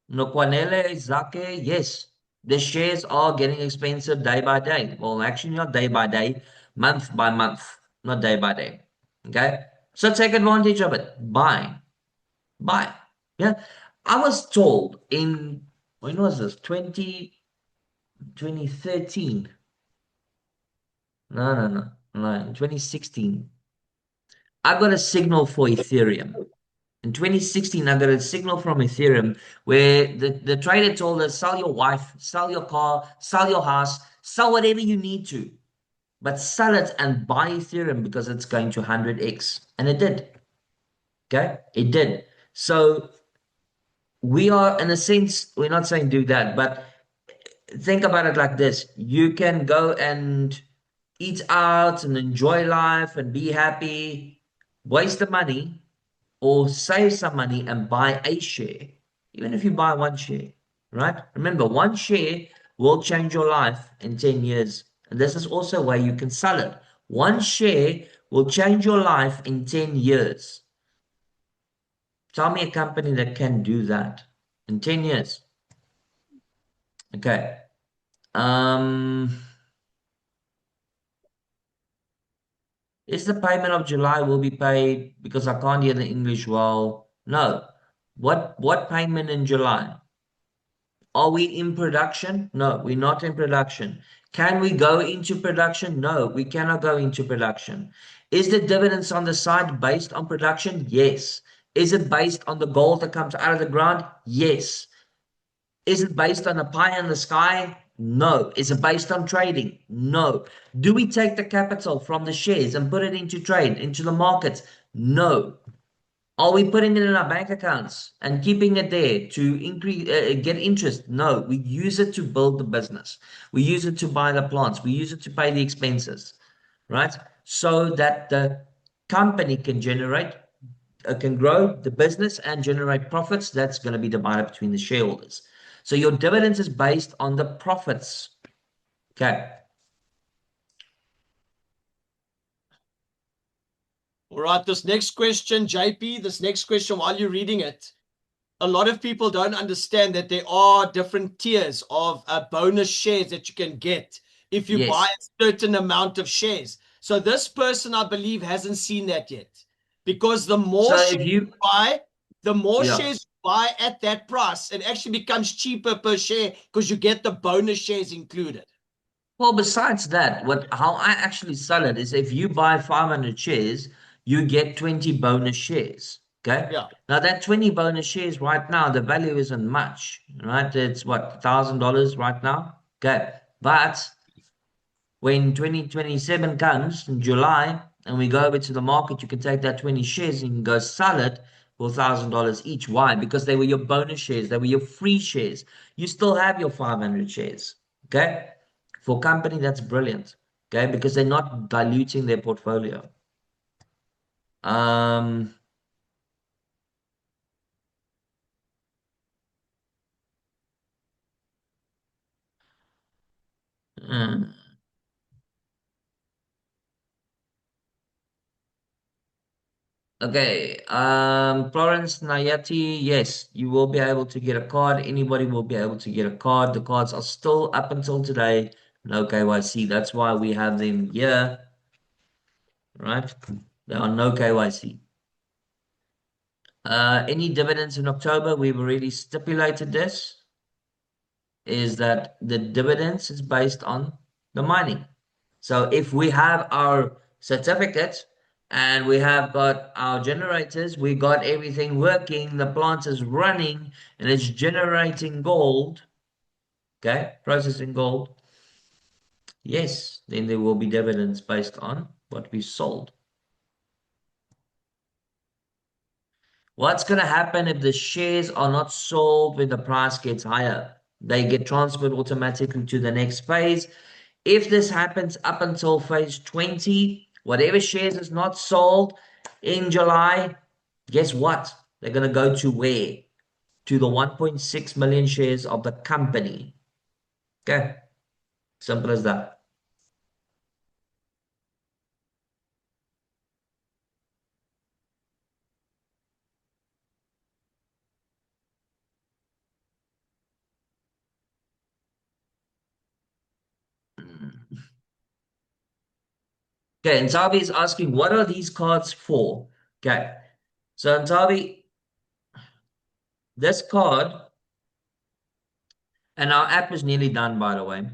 Nokwanele, Zake, yes. The shares are getting expensive day by day. Well, actually, not day by day, month by month, not day by day. Okay? So take advantage of it. Buy. Buy. Yeah. I was told when was this? 2013. No, in 2016. I got a signal for Ethereum. In 2016, I got a signal from Ethereum where the trader told us, sell your wife, sell your car, sell your house, sell whatever you need to, but sell it and buy Ethereum because it's going to 100x. And it did. Okay? It did. So we are, in a sense, we're not saying do that, but think about it like this. You can go and eat out and enjoy life and be happy, waste the money, or save some money and buy a share, even if you buy one share, right? Remember, one share will change your life in 10 years. And this is also where you can sell it. One share will change your life in 10 years. Tell me a company that can do that in 10 years. Okay. Um, is the payment of July will be paid because I can't hear the English well? No. What payment in July? Are we in production? No, we're not in production. Can we go into production? No, we cannot go into production. Is the dividends on the side based on production? Yes. Is it based on the gold that comes out of the ground? Yes. Is it based on a pie in the sky? No. Is it based on trading? No. Do we take the capital from the shares and put it into trade, into the markets? No. Are we putting it in our bank accounts and keeping it there to increase, get interest? No, we use it to build the business. We use it to buy the plants. We use it to pay the expenses, right? So that the company can grow the business and generate profits. That's going to be divided between the shareholders. So your dividends is based on the profits. Okay. All right, this next question, JP, this next question, while you're reading it, a lot of people don't understand that there are different tiers of bonus shares that you can get if you buy Yes. a certain amount of shares. So this person, I believe, hasn't seen that yet, because the more So shares if you you, buy, the more yeah. shares you buy at that price, it actually becomes cheaper per share because you get the bonus shares included. Well, besides that, how I actually sell it is if you buy 500 shares, you get 20 bonus shares. Okay. Yeah. Now that 20 bonus shares right now, the value isn't much, right? It's what, $1,000 right now. Okay. But when 2027 comes in July and we go over to the market, you can take that 20 shares and you can go sell it for $1,000 each. Why? Because they were your bonus shares, they were your free shares. You still have your 500 shares. Okay. For company, that's brilliant. Okay. Because they're not diluting their portfolio. Um, mm, Okay, Florence Nayati, yes, you will be able to get a card. Anybody will be able to get a card. The cards are still up until today, no KYC. That's why we have them here, right? There are no KYC. Any dividends in October? We've already stipulated this. is that the dividends is based on the mining. So if we have our certificate and we have got our generators, we got everything working, the plant is running and it's generating gold, okay, processing gold, yes, then there will be dividends based on what we sold. What's going to happen if the shares are not sold when the price gets higher? They get transferred automatically to the next phase. If this happens up until phase 20, whatever shares is not sold in July, guess what? They're going to go to where? To the 1.6 million shares of the company. Okay, simple as that. Okay, and Tavi is asking, what are these cards for? Okay, so Tavi, this card, and our app is nearly done, by the way.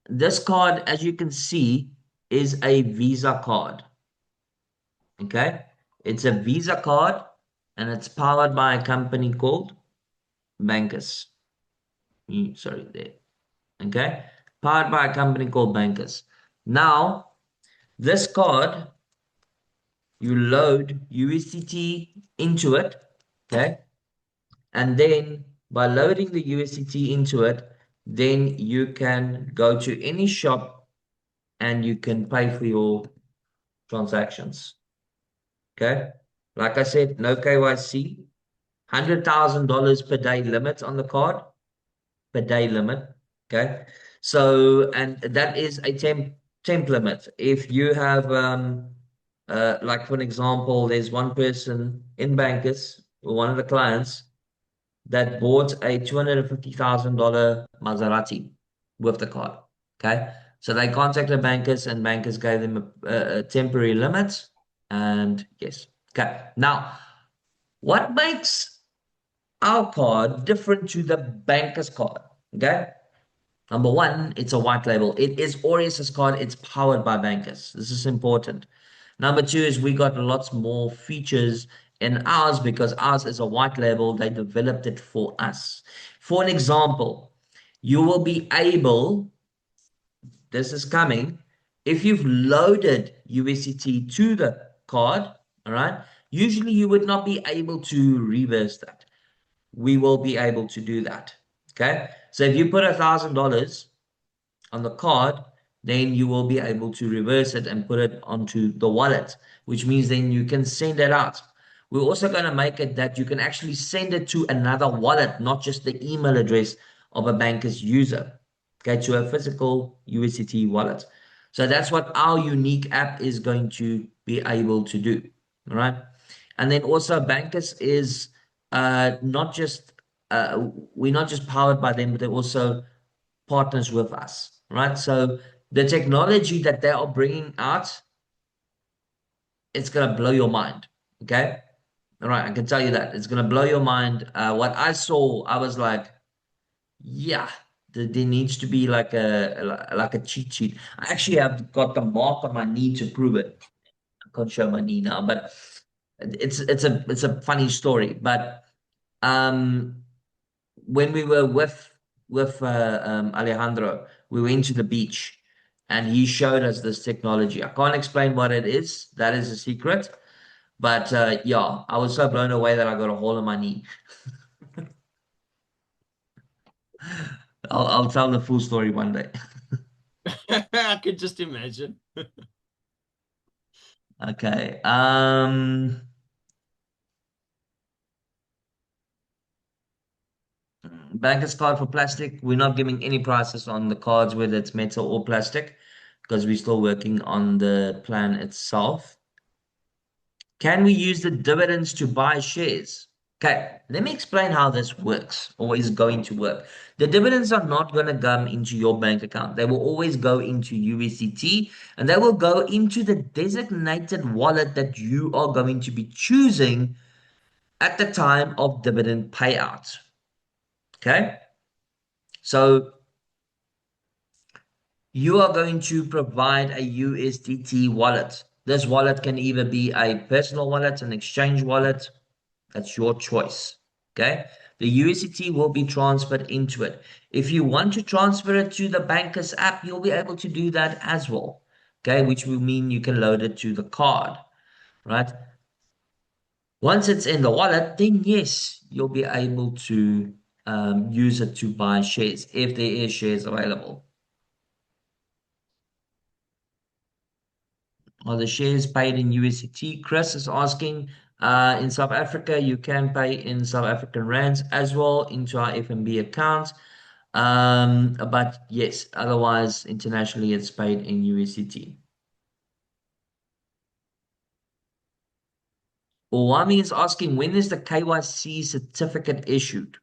This card, as you can see, is a Visa card. Okay, it's a Visa card, and it's powered by a company called Bankers. Sorry, there. Okay, powered by a company called Bankers. Now, this card, you load USDT into it. Okay, and then by loading the USDT into it, then you can go to any shop and you can pay for your transactions. Okay. Like I said, no KYC, $100,000 per day limit on the card, per day limit. Okay. So, and that is a temp limit. If you have, like for an example, there's one person in Bankers, or one of the clients, that bought a $250,000 Maserati with the card. Okay. So they contacted Bankers and Bankers gave them a temporary limit. And yes. Okay. Now, what makes our card different to the Bankers card? Okay. Number one, it's a white label. It is Aureus's card. It's powered by Bankers. This is important. Number two is we got lots more features in ours because ours is a white label. They developed it for us. For an example, you will be able, this is coming, if you've loaded USDT to the card, all right, usually you would not be able to reverse that. We will be able to do that. Okay. So if you put $1,000 on the card, then you will be able to reverse it and put it onto the wallet, which means then you can send it out. We're also going to make it that you can actually send it to another wallet, not just the email address of a banker's user, okay, to a physical USDT wallet. So that's what our unique app is going to be able to do. All right. And then also Bankers is not just we're not just powered by them, but they're also partners with us, right? So the technology that they are bringing out, it's gonna blow your mind. Okay, all right, I can tell you that it's gonna blow your mind. What I saw, I was like, yeah, there needs to be like a cheat sheet. I actually have got the mark on my knee to prove it. I can't show my knee now, but it's a funny story. But um, when we were with Alejandro, we went to the beach and he showed us this technology. I can't explain what it is. That is a secret. But yeah, I was so blown away that I got a hole in my knee. I'll tell the full story one day. I could just imagine. Okay. Banker's card for plastic. We're not giving any prices on the cards, whether it's metal or plastic, because we're still working on the plan itself. Can we use the dividends to buy shares? Okay, let me explain how this works or is going to work. The dividends are not going to come into your bank account. They will always go into USDT and they will go into the designated wallet that you are going to be choosing at the time of dividend payout. Okay? So you are going to provide a USDT wallet. This wallet can either be a personal wallet, an exchange wallet. That's your choice. Okay. The USDT will be transferred into it. If you want to transfer it to the banker's app, you'll be able to do that as well. Okay. Which will mean you can load it to the card, right? Once it's in the wallet, then yes, you'll be able to use it to buy shares if there is shares available. Are the shares paid in USDT? Chris is asking, in South Africa, you can pay in South African rands as well into our FNB account. But yes, otherwise, internationally, it's paid in USDT. Owami is asking, when is the KYC certificate issued?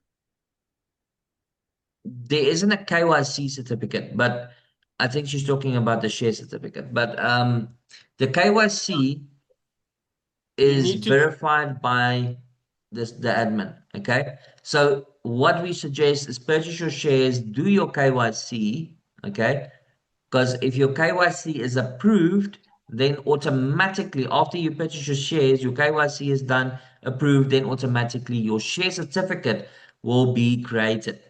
There isn't a KYC certificate, but I think she's talking about the share certificate. But the KYC is verified by the admin. Okay. So what we suggest is purchase your shares, do your KYC. Okay. Because if your KYC is approved, then automatically after you purchase your shares, your KYC is done, approved, then automatically your share certificate will be created.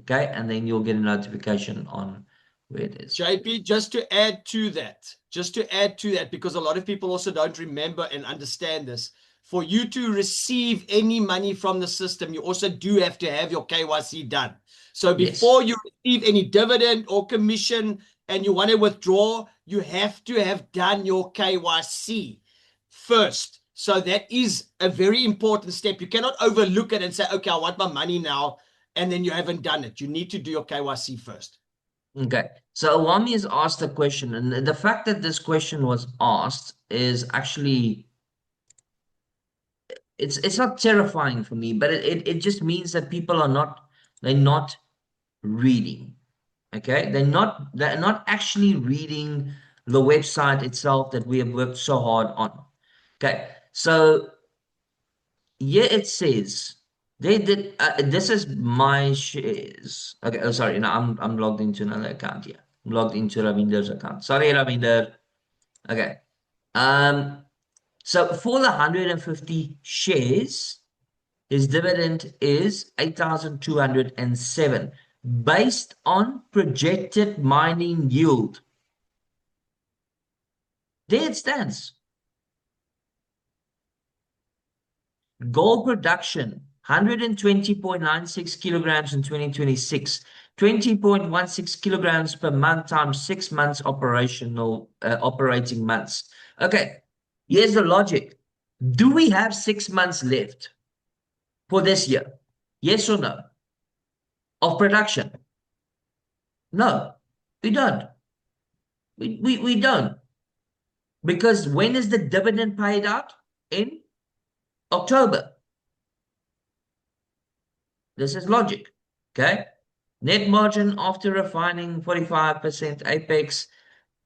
Okay. And then you'll get a notification on where it is. JP, just to add to that, because a lot of people also don't remember and understand this. For you to receive any money from the system, you also do have to have your KYC done. So before you receive any dividend or commission and you want to withdraw, you have to have done your KYC first. So that is a very important step. You cannot overlook it and say, okay, I want my money now, and then you haven't done it. You need to do your KYC first. Okay, so Awami has asked a question, and the fact that this question was asked is actually it's not terrifying for me, but it just means that people are they're not reading. Okay, they're not actually reading the website itself that we have worked so hard on. Okay, so yeah, it says they did this is my shares. Okay, oh sorry, no, I'm logged into another account here. I'm logged into Ravinder's account. Sorry, Ravinder. Okay. So for the 150 shares, his dividend is 8,207 based on projected mining yield. There it stands. Gold production 120.96 kilograms in 2026, 20.16 kilograms per month times 6 months operating months. Okay, here's the logic. Do we have 6 months left for this year? Yes or no? Of production? No, we don't. We don't. Because when is the dividend paid out? In October. This is logic. Okay. Net margin after refining 45% apex.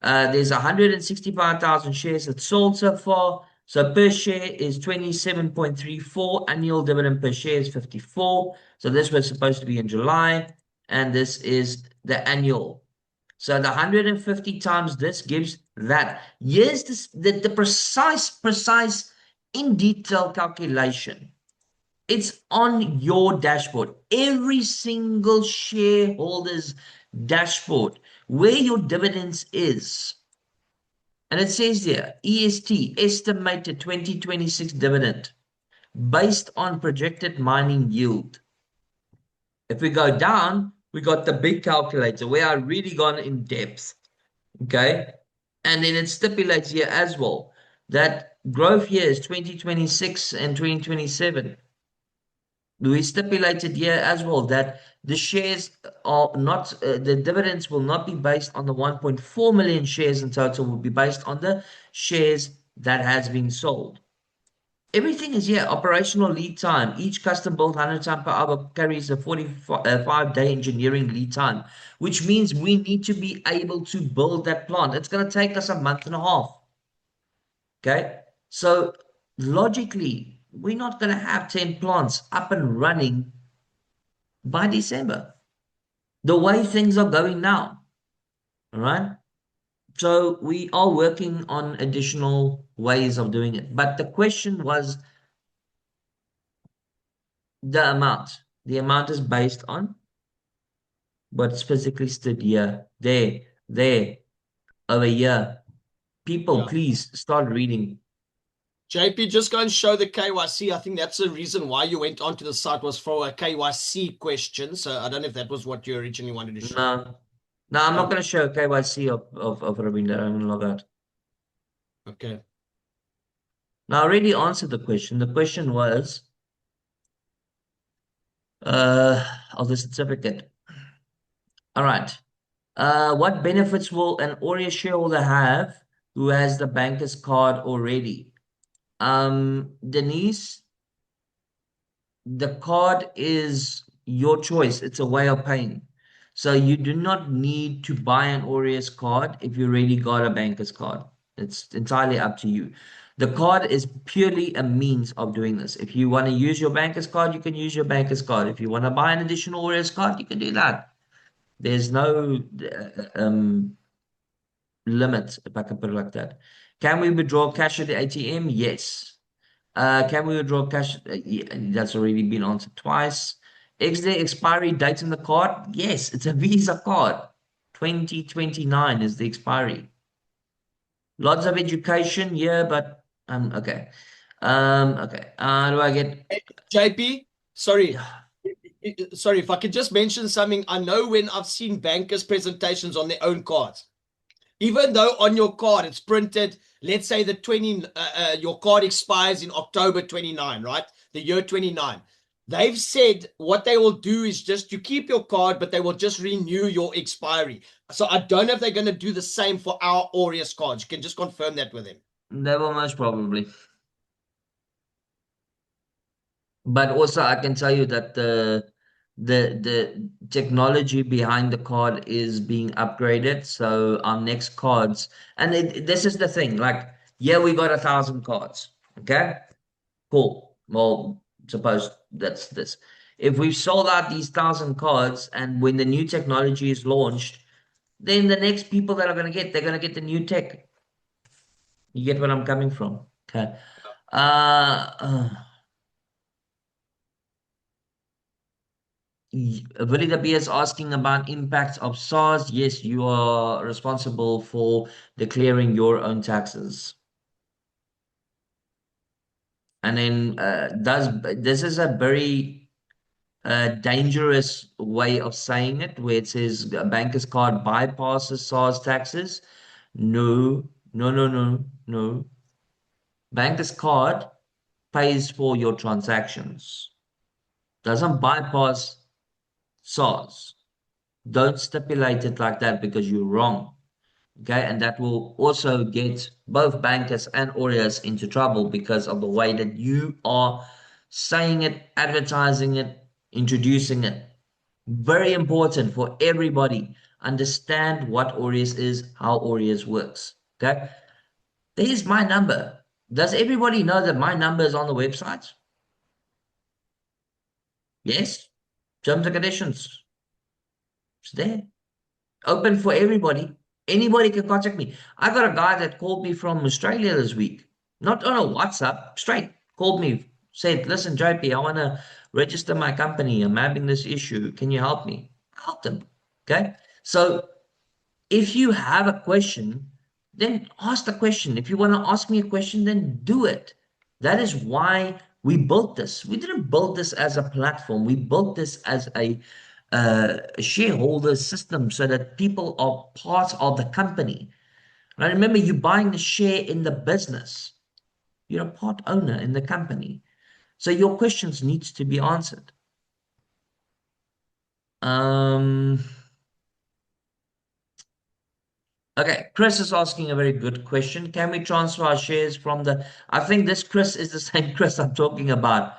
There's 165,000 shares that sold so far. So per share is 27.34. Annual dividend per share is 54. So this was supposed to be in July. And this is the annual. So the 150 times this gives that. Here's the precise in detail calculation. It's on your dashboard. Every single shareholder's dashboard where your dividends is. And it says there, EST, estimated 2026 dividend based on projected mining yield. If we go down, we got the big calculator where I really gone in depth. Okay. And then it stipulates here as well that growth years 2026 and 2027. We stipulated here as well that the shares are not, the dividends will not be based on the 1.4 million shares in total, will be based on the shares that has been sold. Everything is here. Operational lead time. Each custom built 100 time per hour carries a 45-day engineering lead time, which means we need to be able to build that plant. It's going to take us a month and a half. Okay. So logically, we're not going to have 10 plants up and running by December. the way things are going now. All right. So we are working on additional ways of doing it. But the question was the amount. The amount is based on what's physically stood here, there, over here. People, Yeah. please start reading. JP, just go and show the KYC. I think that's the reason why you went onto the site, was for a KYC question. So I don't know if that was what you originally wanted to show. No, no, I'm not Okay. going to show KYC of Ravinder. I'm going to log out. Okay. Now, I already answered the question. The question was, of the certificate. All right. What benefits will an Aureus shareholder have who has the banker's card already? Denise, the card is your choice. It's a way of paying. So you do not need to buy an Aureus card if you already got a banker's card. It's entirely up to you. The card is purely a means of doing this. If you want to use your banker's card, you can use your banker's card. If you want to buy an additional Aureus card, you can do that. There's no limit, if I can put it like that. Can we withdraw cash at the ATM? Yes. Can we withdraw cash? Yeah, that's already been answered twice. Is there expiry date on the card? Yes, it's a Visa card. 2029 is the expiry. Lots of education, yeah, but okay. Okay. Do I get JP, sorry. yeah. Sorry, if I could just mention something. I know when I've seen bankers' presentations on their own cards, even though on your card it's printed, let's say your card expires in October 29, right? The year 29. They've said what they will do is just you keep your card, but they will just renew your expiry. So I don't know if they're going to do the same for our Aureus cards. You can just confirm that with them. Never most probably. But also, I can tell you that the technology behind the card is being upgraded. So our next cards, and this is the thing, like, yeah, we got 1,000 cards. Okay, cool. Well, suppose that's this. If we've sold out these 1,000 cards, and when the new technology is launched, then the next people that are going to they're going to get the new tech. You get what I'm coming from? Okay. Uh, Willie the B is asking about impacts of SARS. Yes, you are responsible for declaring your own taxes. And then does this is a very dangerous way of saying it, where it says a banker's card bypasses SARS taxes. No, no, no, no, no. Banker's card pays for your transactions. Doesn't bypass SARS. Don't stipulate it like that because you're wrong. Okay, and that will also get both bankers and Aureus into trouble because of the way that you are saying it, advertising it, introducing it. Very important for everybody. Understand what Aureus is, how Aureus works. Okay, there's my number. Does everybody know that my number is on the website? Yes. Terms and conditions. It's there. Open for everybody. Anybody can contact me. I got a guy that called me from Australia this week, not on a WhatsApp, straight called me, said, "Listen, JP, I want to register my company. I'm having this issue. Can you help me?" I helped him. Okay. So if you have a question, then ask the question. If you want to ask me a question, then do it. That is why we built this. We didn't build this as a platform. We built this as a shareholder system so that people are part of the company. And I remember you buying the share in the business. You're a part owner in the company. So your questions needs to be answered. Um, Okay, Chris is asking a very good question. Can we transfer our shares from the, I think this Chris is the same Chris I'm talking about,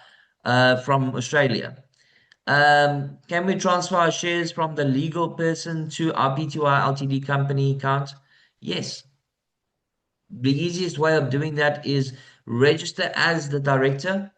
from Australia. Can we transfer our shares from the legal person to our PTY Ltd company account? Yes. The easiest way of doing that is register as the director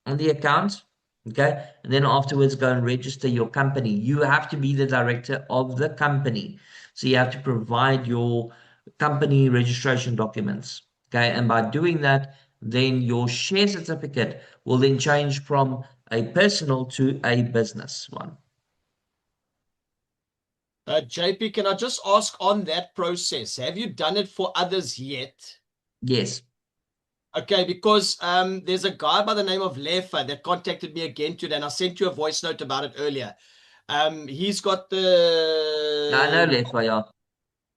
on the account. Okay. And then afterwards, go and register your company. You have to be the director of the company. So you have to provide your company registration documents. Okay. And by doing that, then your share certificate will then change from a personal to a business one. JP, can I just ask on that process, have you done it for others yet? Yes. Okay, because there's a guy by the name of Lefa that contacted me again today, and I sent you a voice note about it earlier. He's got Yeah, I know the Lefa, yeah.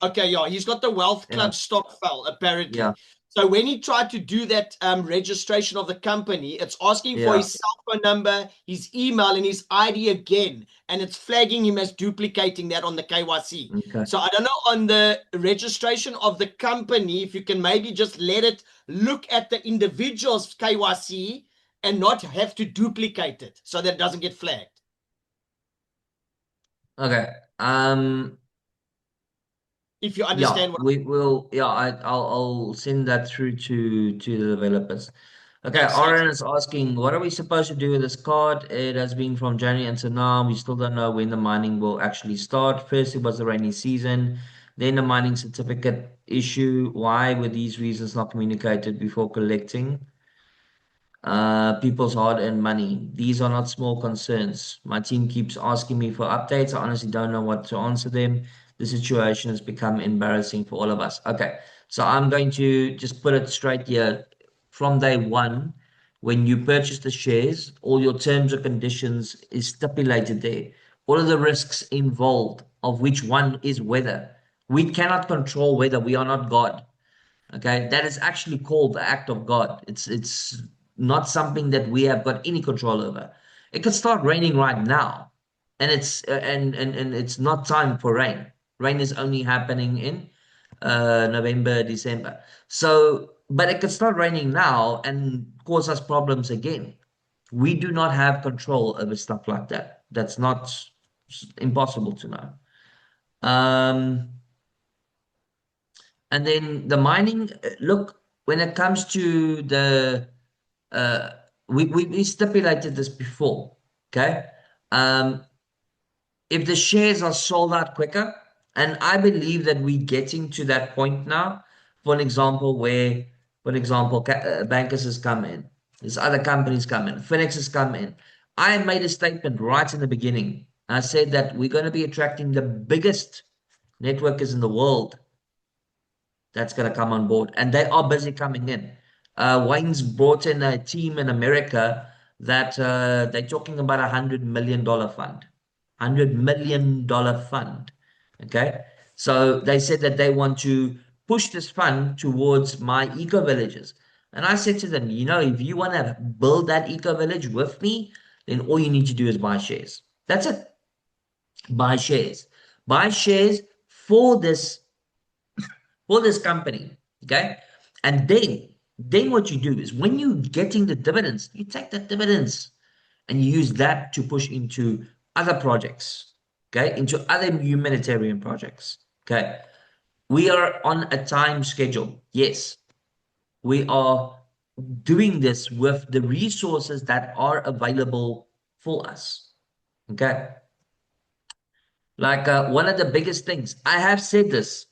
Okay, yeah, he's got the Wealth Yeah. Club stock file, Yeah. apparently. So when he tried to do that registration of the company, it's asking for Yeah. his cell phone number, his email, and his ID again, and it's flagging him as duplicating that on the KYC. Okay. So I don't know on the registration of the company, if you can maybe just let it look at the individual's KYC and not have to duplicate it so that it doesn't get flagged. Okay. If you Yeah, understand what we will. Yeah, I'll send that through to the developers. Okay, thanks. Aaron is asking, what are we supposed to do with this card? It has been from January until now. We still don't know when the mining will actually start. First, it was the rainy season, then the mining certificate issue. Why were these reasons not communicated before collecting? People's hard-earned money. These are not small concerns. My team keeps asking me for updates. I honestly don't know what to answer them. The situation has become embarrassing for all of us. Okay, so I'm going to just put it straight here. From day one, when you purchase the shares, all your terms and conditions is stipulated there. All of the risks involved, of which one is weather. We cannot control weather. We are not God. Okay, that is actually called the act of God. It's not something that we have got any control over. It could start raining right now, and and it's not time for rain. Rain is only happening in November, December. So, but it could start raining now and cause us problems again. We do not have control over stuff like that. That's not impossible to know. Um, and then the mining, look, when it comes to the, uh, we stipulated this before, okay? Um, if the shares are sold out quicker, and I believe that we're getting to that point now, for an example, where, for example, bankers has come in, there's other companies come in, Phoenix has come in. I made a statement right in the beginning. I said that we're going to be attracting the biggest networkers in the world that's going to come on board, and they are busy coming in. Wayne's brought in a team in America that they're talking about $100 million fund, $100 million fund. Okay, so they said that they want to push this fund towards my eco villages, and I said to them, you know, if you want to build that eco village with me, then all you need to do is buy shares. That's it. Buy shares. Buy shares for this company. Okay. And then what you do is when you're getting the dividends, you take the dividends and you use that to push into other projects. Okay. Into other humanitarian projects. Okay. We are on a time schedule. Yes. We are doing this with the resources that are available for us. Okay. Like one of the biggest things, I have said this,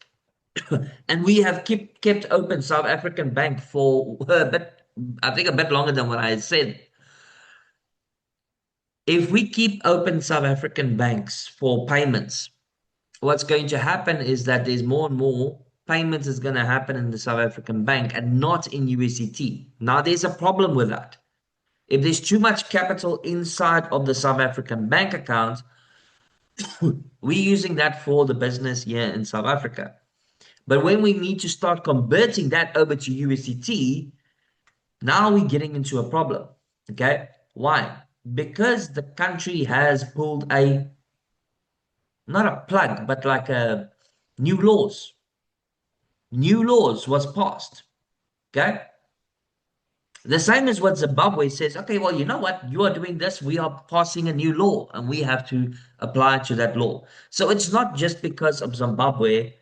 and we have kept open South African Bank for a bit, I think a bit longer than what I said. If we keep open South African banks for payments, what's going to happen is that there's more and more payments is going to happen in the South African bank and not in USDT. Now there's a problem with that. If there's too much capital inside of the South African bank account, we're using that for the business here in South Africa. But when we need to start converting that over to USDT, now we're getting into a problem. Okay. Why? Because the country has pulled not a plug, but like a new laws. New laws was passed. Okay. The same as what Zimbabwe says, okay, well, you know what? You are doing this. We are passing a new law and we have to apply to that law. So it's not just because of Zimbabwe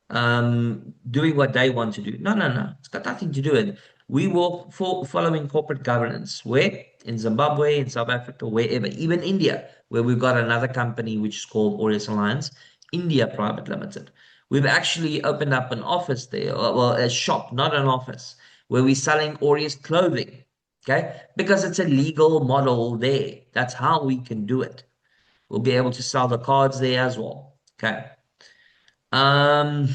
doing what they want to do. No, no, no. It's got nothing to do with it. We work for following corporate governance. Where? In Zimbabwe, in South Africa, wherever, even India, where we've got another company which is called Aureus Alliance, India Private Limited. We've actually opened up an office there, well, a shop, not an office, where we're selling Aureus clothing. Okay? Because it's a legal model there. That's how we can do it. We'll be able to sell the cards there as well. Okay. Um,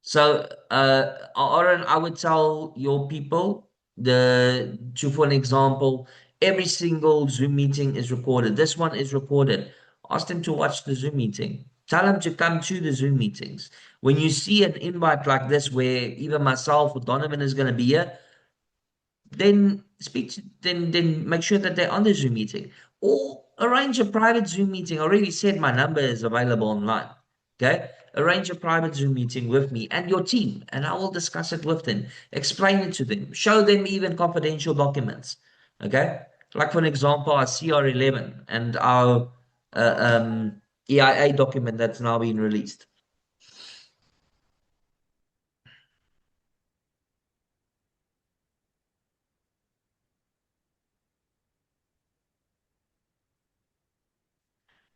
So, Aaron, I would tell your people for an example, every single Zoom meeting is recorded. This one is recorded. Ask them to watch the Zoom meeting. Tell them to come to the Zoom meetings. When you see an invite like this, where even myself or Donovan is going to be here, then then make sure that they're on the Zoom meeting or arrange a private Zoom meeting. I already said my number is available online. Okay. Arrange a private Zoom meeting with me and your team, and I will discuss it with them, explain it to them, show them even confidential documents. Okay. Like for an example, our CR11 and our EIA document that's now been released.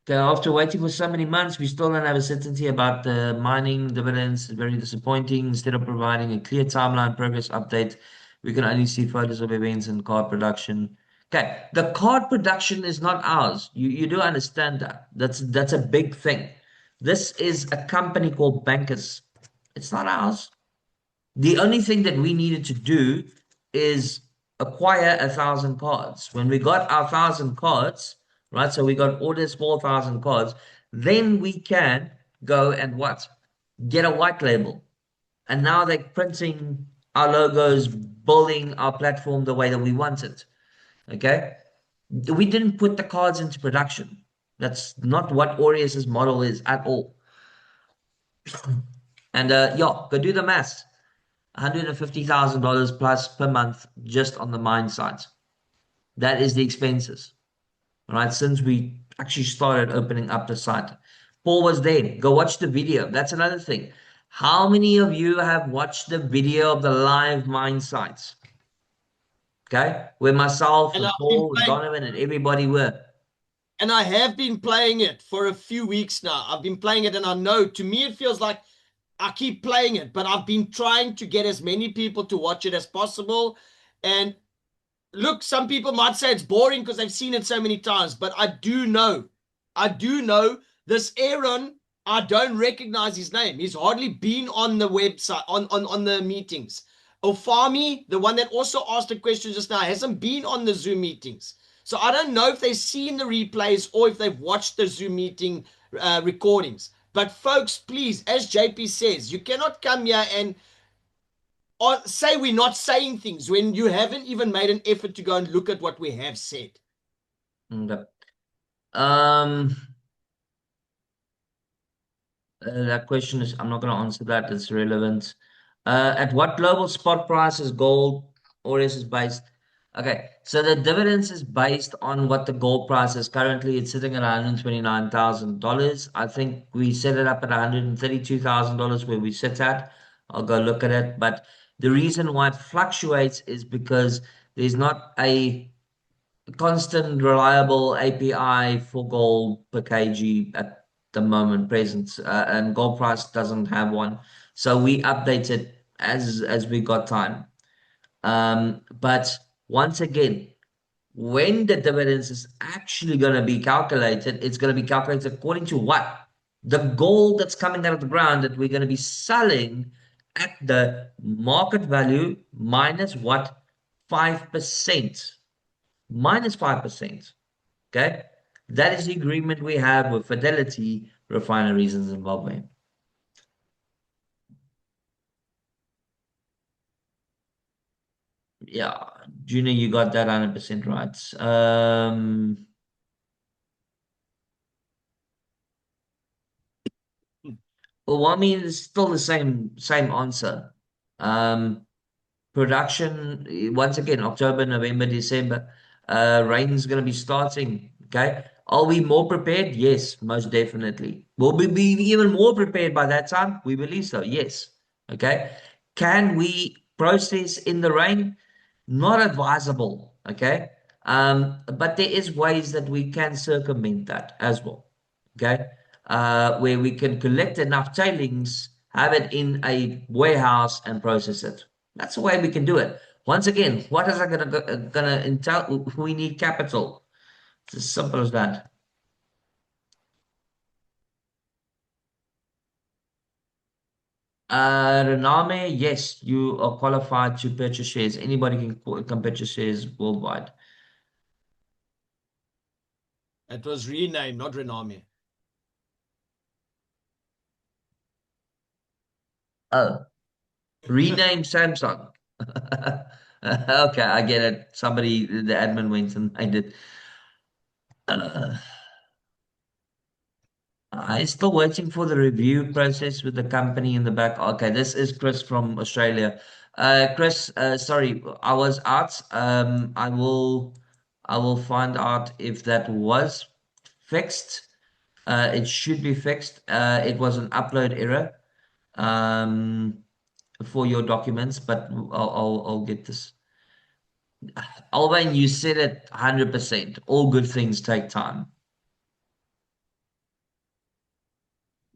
After waiting for so many months, we still don't have a certainty about the mining dividends. It's very disappointing. Instead of providing a clear timeline progress update, we can only see photos of events and card production. Okay, the card production is not ours. You do understand that. That's a big thing. This is a company called Bankers. It's not ours. The only thing that we needed to do is acquire 1,000 cards. When we got our 1,000 cards, right? So we got orders for 1,000 cards. Then we can go and what? Get a white label. And now they're printing our logos, building our platform the way that we want it. Okay? We didn't put the cards into production. That's not what Aureus's model is at all. And yeah, go do the math. $150,000 plus per month just on the mine site. That is the expenses, all right? Since we actually started opening up the site. Paul was there. Go watch the video. That's another thing. How many of you have watched the video of the live mine sites? Okay, where myself And and I've been Paul and playing, Donovan and everybody were. and I have been playing it for a few weeks now. I've been playing it, and I know to me it feels like I keep playing it, but I've been trying to get as many people to watch it as possible. And look, some people might say it's boring because they've seen it so many times, but I do know this Aaron, I don't recognize his name. He's hardly been on the website, on the meetings. Ofami, the one that also asked a question just now, hasn't been on the Zoom meetings. So I don't know if they've seen the replays or if they've watched the Zoom meeting recordings. But folks, please, as JP says, you cannot come here and or say we're not saying things when you haven't even made an effort to go and look at what we have said. Okay. Um, that question is, I'm not going to answer that. It's relevant. At what global spot price is gold Aureus is based? Okay, so the dividends is based on what the gold price is. Currently, it's sitting at $129,000. I think we set it up at $132,000 where we sit at. I'll go look at it. But the reason why it fluctuates is because there's not a constant, reliable API for gold per kg at the moment present, and gold price doesn't have one. So we update it as we got time. But once again, when the dividends is actually going to be calculated, it's going to be calculated according to what? The gold that's coming out of the ground that we're going to be selling at the market value minus what? 5%. Minus 5%. Okay? That is the agreement we have with Fidelity Refineries in Zimbabwe. Yeah, Junior, you got that 100% right. Well, I mean, it's still the same answer. Production, once again, October, November, December, rain's going to be starting. Okay, Are we more prepared? Yes, most definitely. Will we be even more prepared by that time? We believe so, yes. Okay. Can we process in the rain? Not advisable. Okay. But there is ways that we can circumvent that as well. Okay. Where we can collect enough tailings, have it in a warehouse and process it. That's the way we can do it. Once again, what is that gonna entail? We need capital. It's as simple as that. Rename, yes, you are qualified to purchase shares. Anybody can purchase shares worldwide. It was renamed, not Rename. Oh, rename Samsung. Okay, I get it. Somebody, the admin went and made it. Uh, I'm still waiting for the review process with the company in the back. Okay, this is Chris from Australia. Chris, sorry, I was out. I will find out if that was fixed. It should be fixed. It was an upload error um, for your documents, but I'll get this. Alvin, you said it 100%. All good things take time.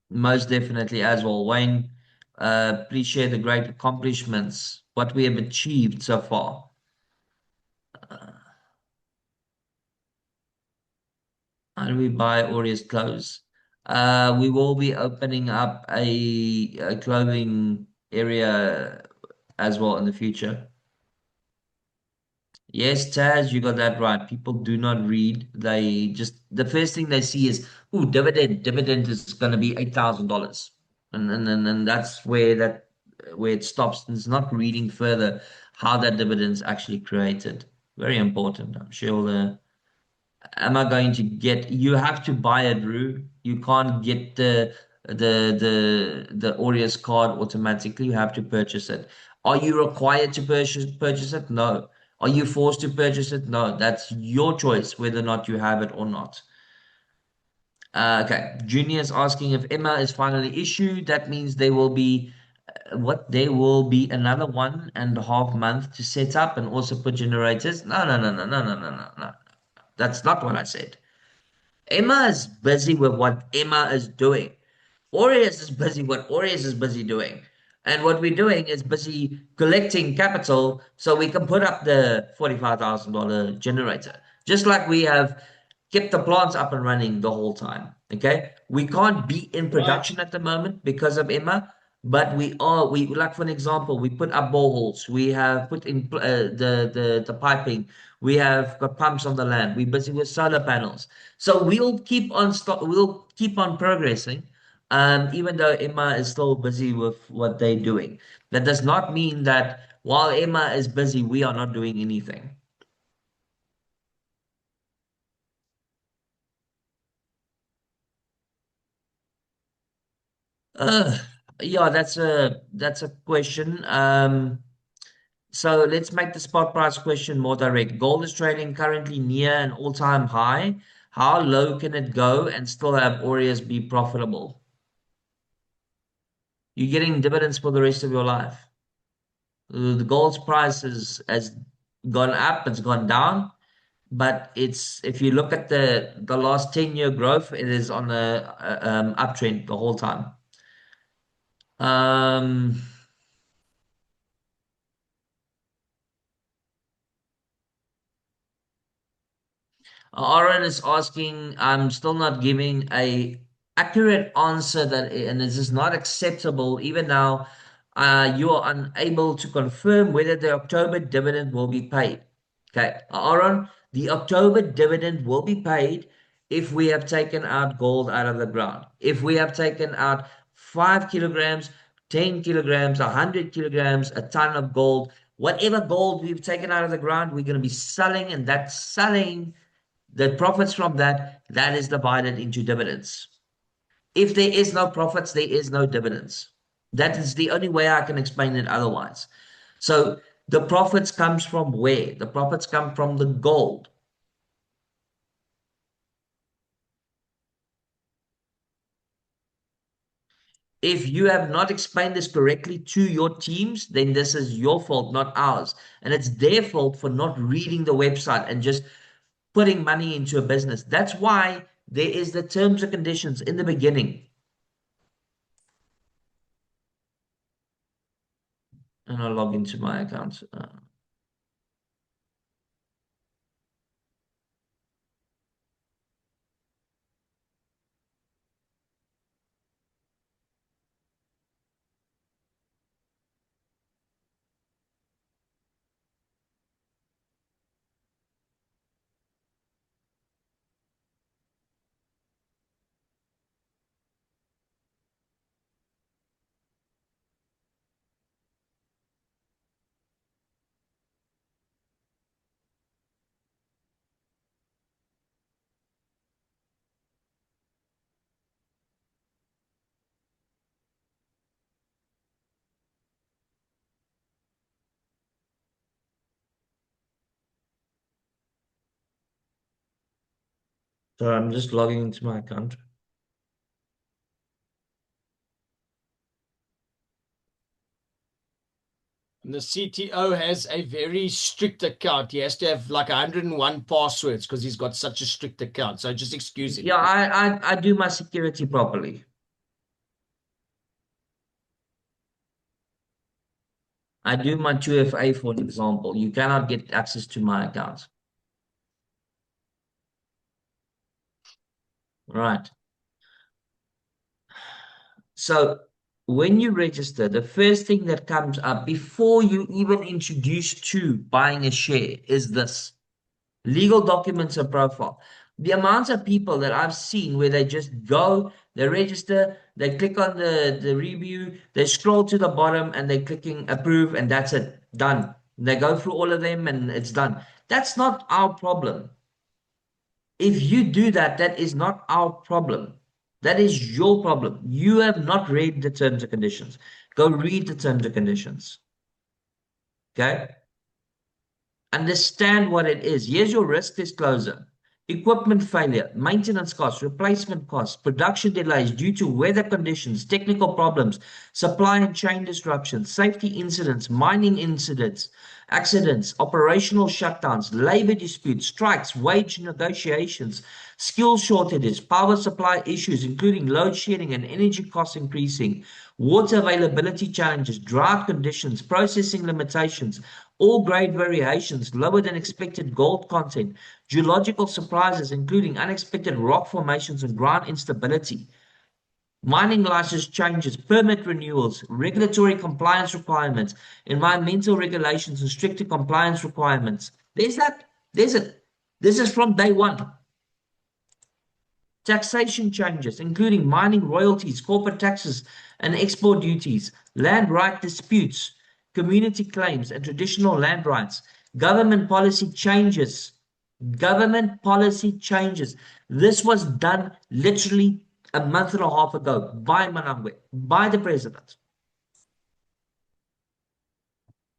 Most definitely as well. Wayne, please share the great accomplishments, what we have achieved so far. How do we buy Aureus clothes? We will be opening up a clothing area as well in the future. Yes, Taz, you got that right. People do not read. They just, the first thing they see is, ooh, dividend. Dividend is going to be $8,000. And that's where it stops. It's not reading further how that dividend is actually created. Very important. I'm sure am I going to get, you have to buy it, Rue. You can't get the Aureus card automatically. You have to purchase it. Are you required to purchase it? No. Are you forced to purchase it? No. That's your choice whether or not you have it or not. Okay. Junior is asking if Emma is finally issued. That means there will be what? There will be another 1.5 month to set up and also put generators. No, no, no, no, no, no, no, no, no. That's not what I said. Emma is busy with what Emma is doing. Aureus is busy what Aureus is busy doing. And what we're doing is busy collecting capital so we can put up the $45,000 generator. Just like we have kept the plants up and running the whole time. Okay. We can't be in Right. production at the moment because of Emma, but we like for an example, we put up boreholes, we have put in the piping, we have got pumps on the land, we're busy with solar panels. So we'll keep on progressing. Even though Emma is still busy with what they're doing, that does not mean that while Emma is busy, we are not doing anything. Uh, yeah, that's a question. So let's make the spot price question more direct. Gold is trading currently near an all-time high. How low can it go and still have Aureus be profitable? You're getting dividends for the rest of your life. The gold's price has gone up, it's gone down, but it's if you look at the last 10-year growth, it is on a uptrend the whole time. Um, Aaron is asking, I'm still not giving a accurate answer that, and this is not acceptable. Even now, you are unable to confirm whether the October dividend will be paid. Okay, Aaron, the October dividend will be paid if we have taken out gold out of the ground. If we have taken out 5 kilograms, 10 kilograms, 100 kilograms, a ton of gold, whatever gold we've taken out of the ground, we're going to be selling, and that selling the profits from that is divided into dividends. If there is no profits, there is no dividends. That is the only way I can explain it otherwise. So the profits comes from where? The profits come from the gold. If you have not explained this correctly to your teams, then this is your fault, not ours. And it's their fault for not reading the website and just putting money into a business. That's why there is the terms and conditions in the beginning. And I'll log into my account. So I'm just logging into my account. And the CTO has a very strict account. He has to have like 101 passwords because he's got such a strict account. So just excuse him. Yeah, I do my security properly. I do my 2FA, for an example. You cannot get access to my account. Right. So when you register, the first thing that comes up before you even introduce to buying a share is this: legal documents and profile. The amounts of people that I've seen where they just go, they register, they click on the review, they scroll to the bottom and they're clicking approve, and that's it, done. They go through all of them and it's done. That's not our problem. If you do that, that is not our problem. That is your problem. You have not read the terms and conditions. Go read the terms and conditions. Okay? Understand what it is. Here's your risk disclosure. Equipment failure, maintenance costs, replacement costs, production delays due to weather conditions, technical problems, supply and chain disruptions, safety incidents, mining incidents, accidents, operational shutdowns, labor disputes, strikes, wage negotiations, skill shortages, power supply issues, including load shedding and energy costs increasing, water availability challenges, drought conditions, processing limitations, all grade variations, lower than expected gold content, geological surprises, including unexpected rock formations and ground instability, mining license changes, permit renewals, regulatory compliance requirements, environmental regulations, and stricter compliance requirements. There's that. There's it. This is from day one. Taxation changes, including mining royalties, corporate taxes, and export duties, land right disputes, community claims, and traditional land rights. Government policy changes. Government policy changes. This was done literally a month and a half ago by Manangwe, by the president.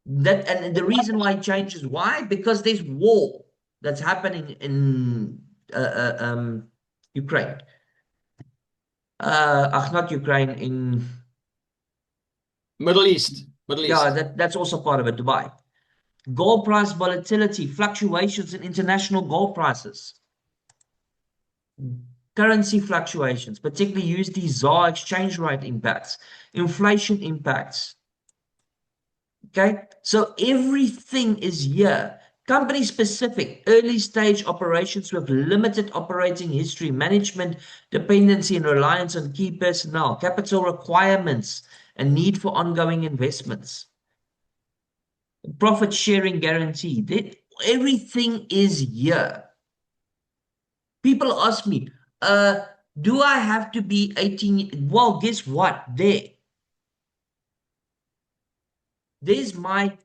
That, and the reason why it changes, why? Because there's war that's happening in Ukraine. Not Ukraine, in Middle East. yeah, that's also part of it, Dubai. Gold price volatility, fluctuations in international gold prices, currency fluctuations, particularly USD ZAR exchange rate impacts, inflation impacts. Okay, so everything is here. Company specific, early stage operations with limited operating history, management dependency and reliance on key personnel, capital requirements, and need for ongoing investments. Profit sharing guarantee. Everything is here. People ask me, do I have to be 18? Well, guess what? There's my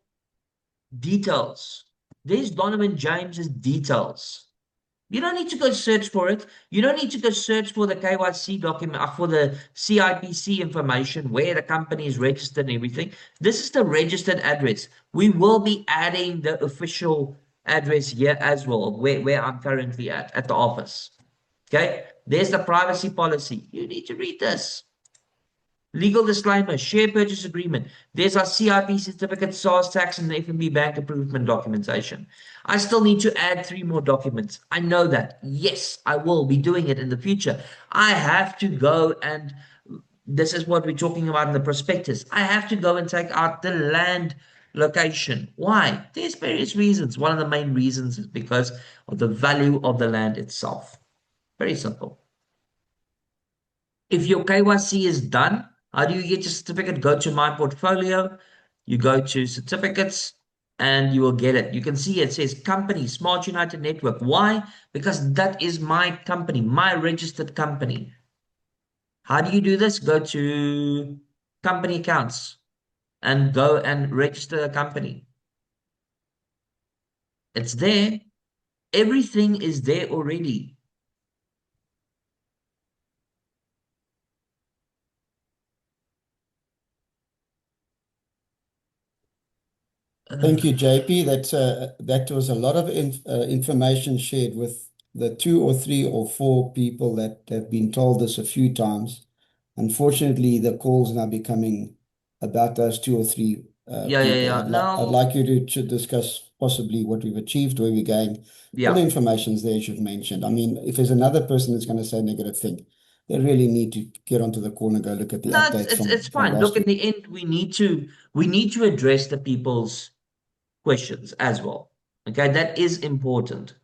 details. There's Donovan James's details. You don't need to go search for it. You don't need to go search for the KYC document, for the CIPC information, where the company is registered and everything. This is the registered address. We will be adding the official address here as well, where I'm currently at the office. Okay, there's the privacy policy. You need to read this. Legal disclaimer, share purchase agreement. There's our CIP certificate, SARS tax, and FNB bank improvement documentation. I still need to add 3 more documents. I know that. Yes, I will be doing it in the future. I have to go and this is what we're talking about in the prospectus. I have to go and take out the land location. Why? There's various reasons. One of the main reasons is because of the value of the land itself. Very simple. If your KYC is done, how do you get your certificate? Go to my portfolio, you go to certificates, and you will get it. You can see it says company, Smart United Network. Why? Because that is my company, my registered company. How do you do this? Go to company accounts and go and register a company. It's there. Everything is there already. Thank you, JP. That was a lot of information shared with the 2 or 3 or 4 people that have been told this a few times. Unfortunately, the call's now becoming about those 2 or 3 people. I'd No, like you to discuss possibly what we've achieved, where we're going. All the yeah. information's there, as you've mentioned. I mean, if there's another person that's going to say a negative thing, they really need to get onto the call and go look at the No, updates it's from fine. Look, last in week. the end, we need to address the people's questions as well. Okay, that is important.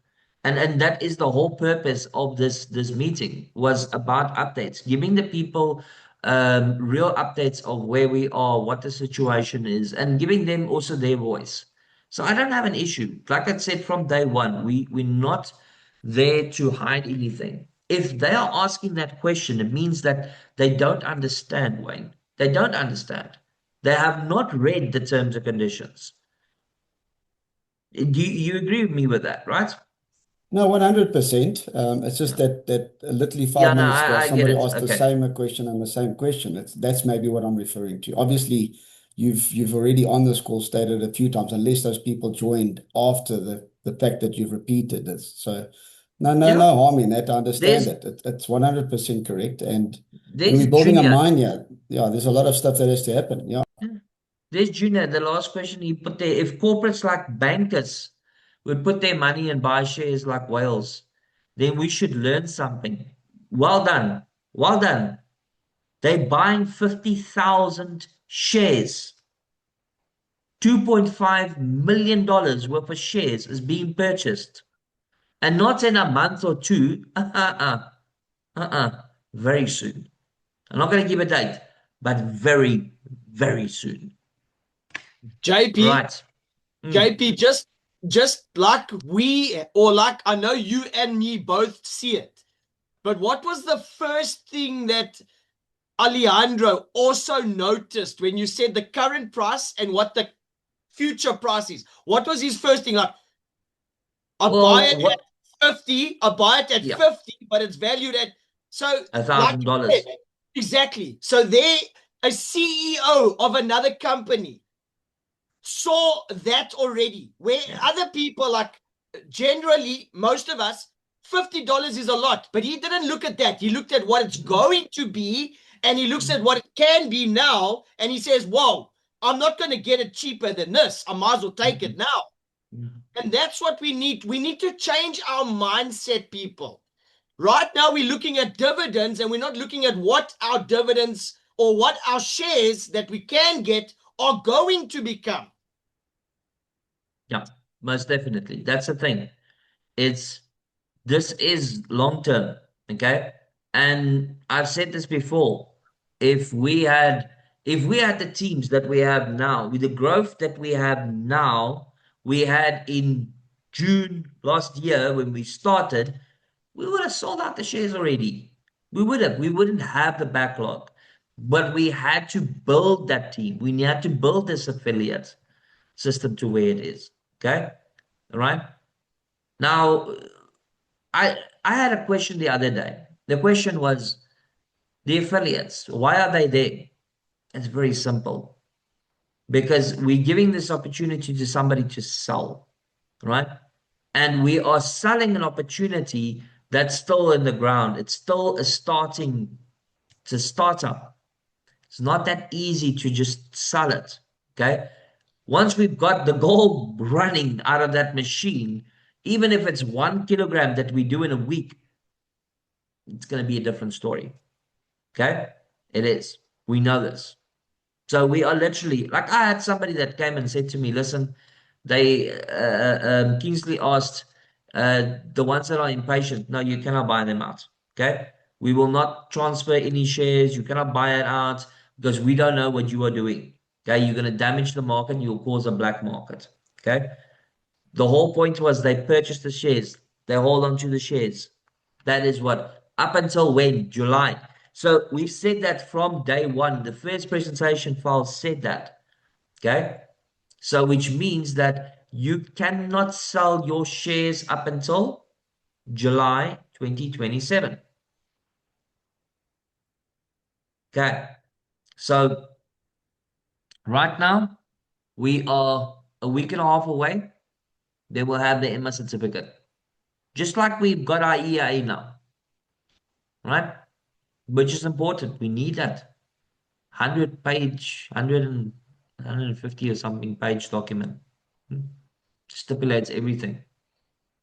And that is the whole purpose of this meeting was about updates, giving the people real updates of where we are, what the situation is, and giving them also their voice. So I don't have an issue. Like I said from day one, we're not there to hide anything. If they are asking that question, it means that they don't understand, Wayne. They don't understand. They have not read the terms and conditions. Do you agree with me with that, right? No, 100%. It's just that literally Yeah, five no, minutes ago, I get somebody it. asked the Okay. same question and the same question. That's maybe what I'm referring to. Obviously, you've already on this call stated a few times, unless those people joined after the fact that you've repeated this. So Yeah. no harm in that. I understand There's it. It's 100% correct. And there's we're building a Junior. mine here. Yeah, there's a lot of stuff that has to happen. Yeah. Yeah. There's Junior. The last question he put there. If corporates like bankers would put their money and buy shares like whales, then we should learn something. Well done. Well done. They're buying 50,000 shares. $2.5 million worth of shares is being purchased. And not in a month or two. Very soon. I'm not going to give a date, but very, very soon. JP, Right. JP, just like we, or like I know you and me both see it. But what was the first thing that Alejandro also noticed when you said the current price and what the future price is? What was his first thing? Like, I buy Well, it at what? 50, I buy it at Yeah, 50, but it's valued at, so a like thousand you said, dollars. exactly. So they, a CEO of another company saw that already, where Yeah. other people, like generally most of us, $50 is a lot, but he didn't look at that. He looked at what it's going to be, and he looks at what it can be now, and he says, whoa, I'm not going to get it cheaper than this. I might as well take it now. And that's what we need. We need to change our mindset, people. Right now, we're looking at dividends, and we're not looking at what our dividends or what our shares that we can get are going to become. Yeah, most definitely. That's the thing. It's this is long term, okay? And I've said this before. If we had if we had the teams that we have now, with the growth that we have now, we had in June last year when we started, we would have sold out the shares already. We would have. We wouldn't have the backlog. But we had to build that team. We had to build this affiliate system to where it is. Okay? All right. Now, I had a question the other day. The question was the affiliates, why are they there? It's very simple. Because we're giving this opportunity to somebody to sell, right? And we are selling an opportunity that's still in the ground. It's still a starting, it's a startup. It's not that easy to just sell it. Okay. Once we've got the gold running out of that machine, even if it's 1 kilogram that we do in a week, it's going to be a different story. Okay. It is. We know this. So we are literally, like, I had somebody that came and said to me, listen, they, Kingsley asked, the ones that are impatient, no, you cannot buy them out. Okay. We will not transfer any shares. You cannot buy it out because we don't know what you are doing. Okay. You're going to damage the market. You'll cause a black market. Okay. The whole point was they purchased the shares. They hold on to the shares. That is what, up until when? July. So we've said that from day one. The first presentation file said that. Okay. So which means that you cannot sell your shares up until July 2027. Okay. So right now we are a week and a half away. They will have the EMA certificate. Just like we've got our EIA now. Right? Which is important. We need that 100-page, 150 or something page document. Stipulates everything.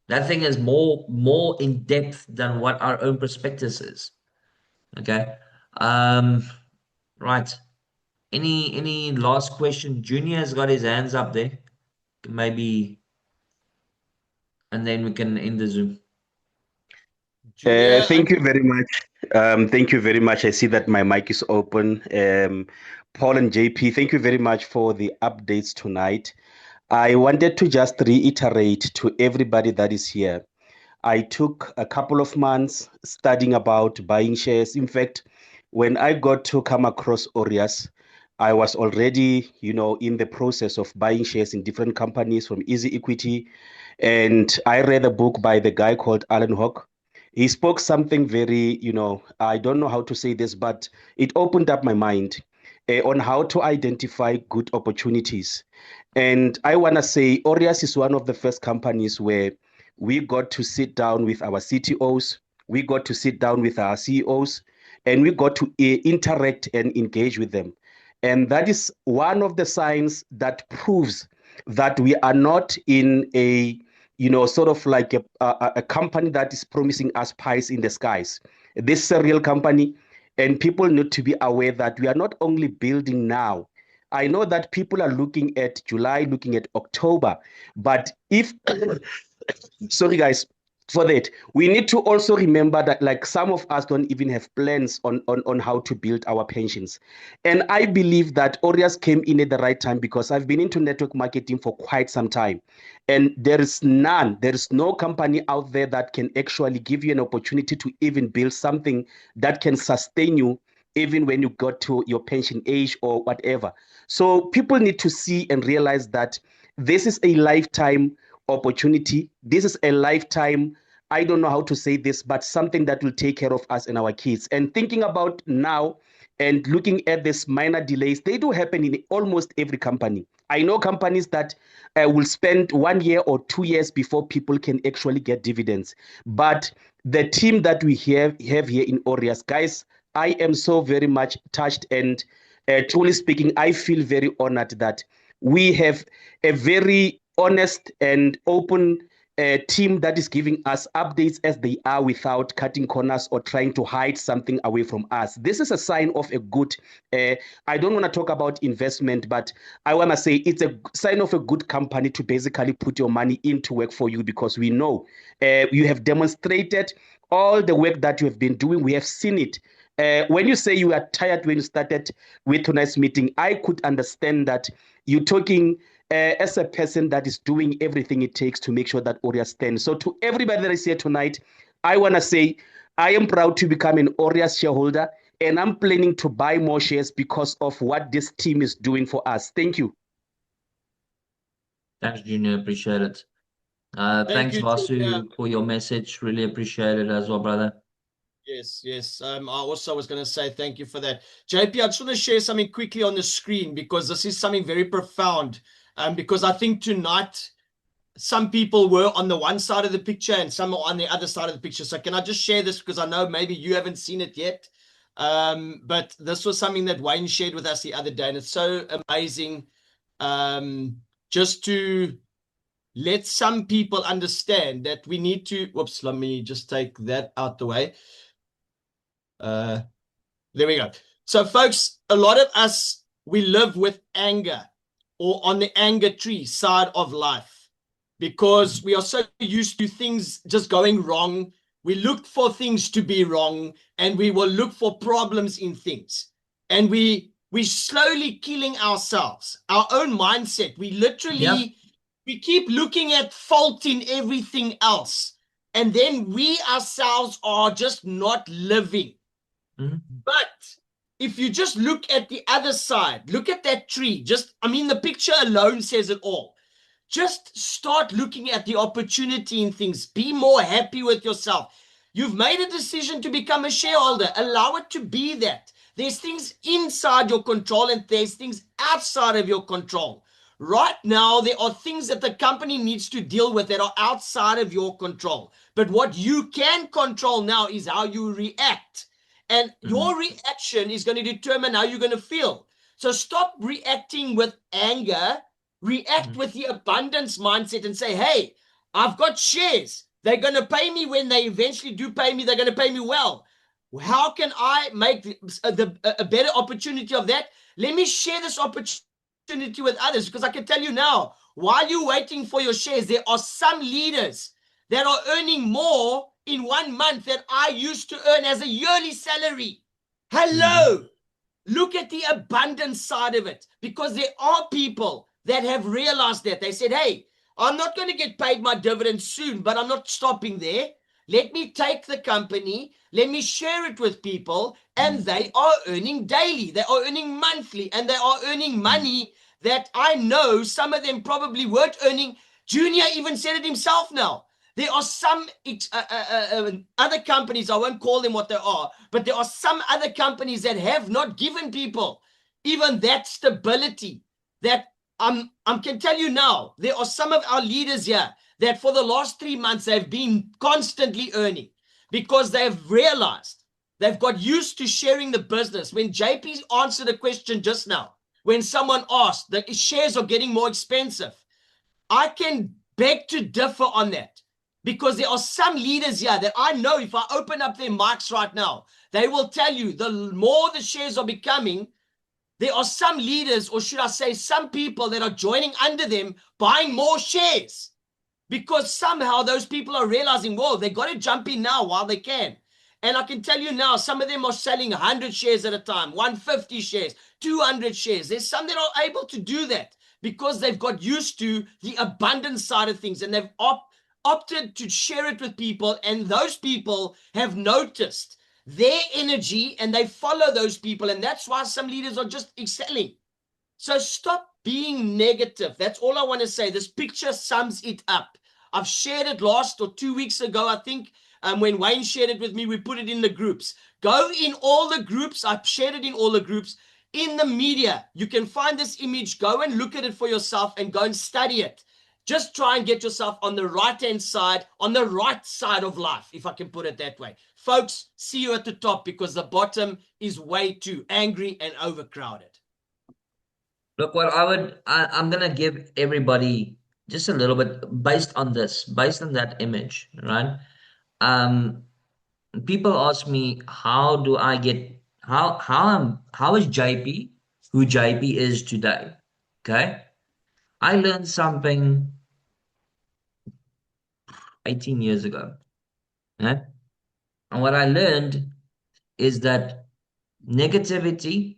That thing is more in depth than what our own prospectus is. Okay. Right. Any last question? Junior has got his hands up there. Maybe, and then we can end the Zoom. Junior, Thank you very much. Thank you very much. I see that my mic is open. Paul and JP, thank you very much for the updates tonight. I wanted to just reiterate to everybody that is here. I took a couple of months studying about buying shares. In fact, when I got to come across Aureus, I was already, in the process of buying shares in different companies from Easy Equity. And I read a book by the guy called Alan Hawke. He spoke something very, I don't know how to say this, but it opened up my mind on how to identify good opportunities. And I want to say Aureus is one of the first companies where we got to sit down with our CTOs, we got to sit down with our CEOs, and we got to interact and engage with them. And that is one of the signs that proves that we are not in a sort of like a company that is promising us pies in the skies. This is a real company, and people need to be aware that we are not only building now. I know that people are looking at July, looking at October, but if, sorry guys, for that, we need to also remember that like some of us don't even have plans on how to build our pensions. And I believe that Aureus came in at the right time because I've been into network marketing for quite some time. And there is no company out there that can actually give you an opportunity to even build something that can sustain you even when you got to your pension age or whatever. So people need to see and realize that this is a lifetime opportunity. This is a lifetime, I don't know how to say this, but something that will take care of us and our kids. And thinking about now and looking at this minor delays, they do happen in almost every company. I know companies that will spend 1 year or 2 years before people can actually get dividends. But the team that we have here in Aureus, guys, I am so very much touched, and truly speaking, I feel very honored that we have a very honest and open team that is giving us updates as they are without cutting corners or trying to hide something away from us. This is a sign of a good, I don't want to talk about investment, but I want to say it's a sign of a good company to basically put your money into work for you, because we know you have demonstrated all the work that you have been doing. We have seen it. When you say you are tired when you started with tonight's meeting, I could understand that you're talking as a person that is doing everything it takes to make sure that Aureus stands. So to everybody that is here tonight, I want to say I am proud to become an Aureus shareholder, and I'm planning to buy more shares because of what this team is doing for us. Thank you. Thanks, Junior. Appreciate it. Thanks, you, Vasu, Junior. for your message. Really appreciate it as well, brother. Yes. I also was going to say thank you for that. JP, I just want to share something quickly on the screen, because this is something very profound. Because I think tonight some people were on the one side of the picture and some are on the other side of the picture. So can I just share this, because I know maybe you haven't seen it yet. But this was something that Wayne shared with us the other day, and it's so amazing just to let some people understand that we need to, whoops, let me just take that out the way. There we go. So folks, a lot of us, we live with anger or on the anger tree side of life because we are so used to things just going wrong. We look for things to be wrong and we will look for problems in things. And we're slowly killing ourselves, our own mindset. We literally, we keep looking at fault in everything else. And then we ourselves are just not living. But if you just look at the other side, look at that tree, the picture alone says it all. Just start looking at the opportunity in things. Be more happy with yourself. You've made a decision to become a shareholder. Allow it to be that. There's things inside your control and there's things outside of your control. Right now, there are things that the company needs to deal with that are outside of your control. But what you can control now is how you react. And your reaction is going to determine how you're going to feel. So stop reacting with anger. React with the abundance mindset and say, hey, I've got shares. They're going to pay me when they eventually do pay me. They're going to pay me well. How can I make a better opportunity of that? Let me share this opportunity with others, because I can tell you now, while you're waiting for your shares, there are some leaders that are earning more in 1 month that I used to earn as a yearly salary. Hello. Look at the abundance side of it, because there are people that have realized that. They said, hey, I'm not going to get paid my dividends soon, but I'm not stopping there. Let me take the company, let me share it with people, and they are earning daily, they are earning monthly, and they are earning money that I know some of them probably weren't earning. Junior even said it himself now. There are some other companies, I won't call them what they are, but there are some other companies that have not given people even that stability that I can tell you now. There are some of our leaders here that for the last 3 months, they've been constantly earning because they've realized they've got used to sharing the business. When JP answered a question just now, when someone asked that shares are getting more expensive, I can beg to differ on that. Because there are some leaders here that I know if I open up their mics right now, they will tell you the more the shares are becoming, there are some leaders, or should I say some people that are joining under them, buying more shares. Because somehow those people are realizing, whoa, they got to jump in now while they can. And I can tell you now, some of them are selling 100 shares at a time, 150 shares, 200 shares. There's some that are able to do that because they've got used to the abundance side of things and they've opted to share it with people, and those people have noticed their energy and they follow those people, and that's why some leaders are just excelling. So stop being negative. That's all I want to say. This picture sums it up. I've shared it last or 2 weeks ago, I think, when Wayne shared it with me. We put it in the groups. Go in all the groups. I've shared it in all the groups. In the media, you can find this image. Go and look at it for yourself and go and study it. Just try and get yourself on the right-hand side, on the right side of life, if I can put it that way. Folks, see you at the top, because the bottom is way too angry and overcrowded. Look, what I'm going to give everybody just a little bit based on that image, right? People ask me, how is JP who JP is today? Okay. I learned something 18 years ago. Right? And what I learned is that negativity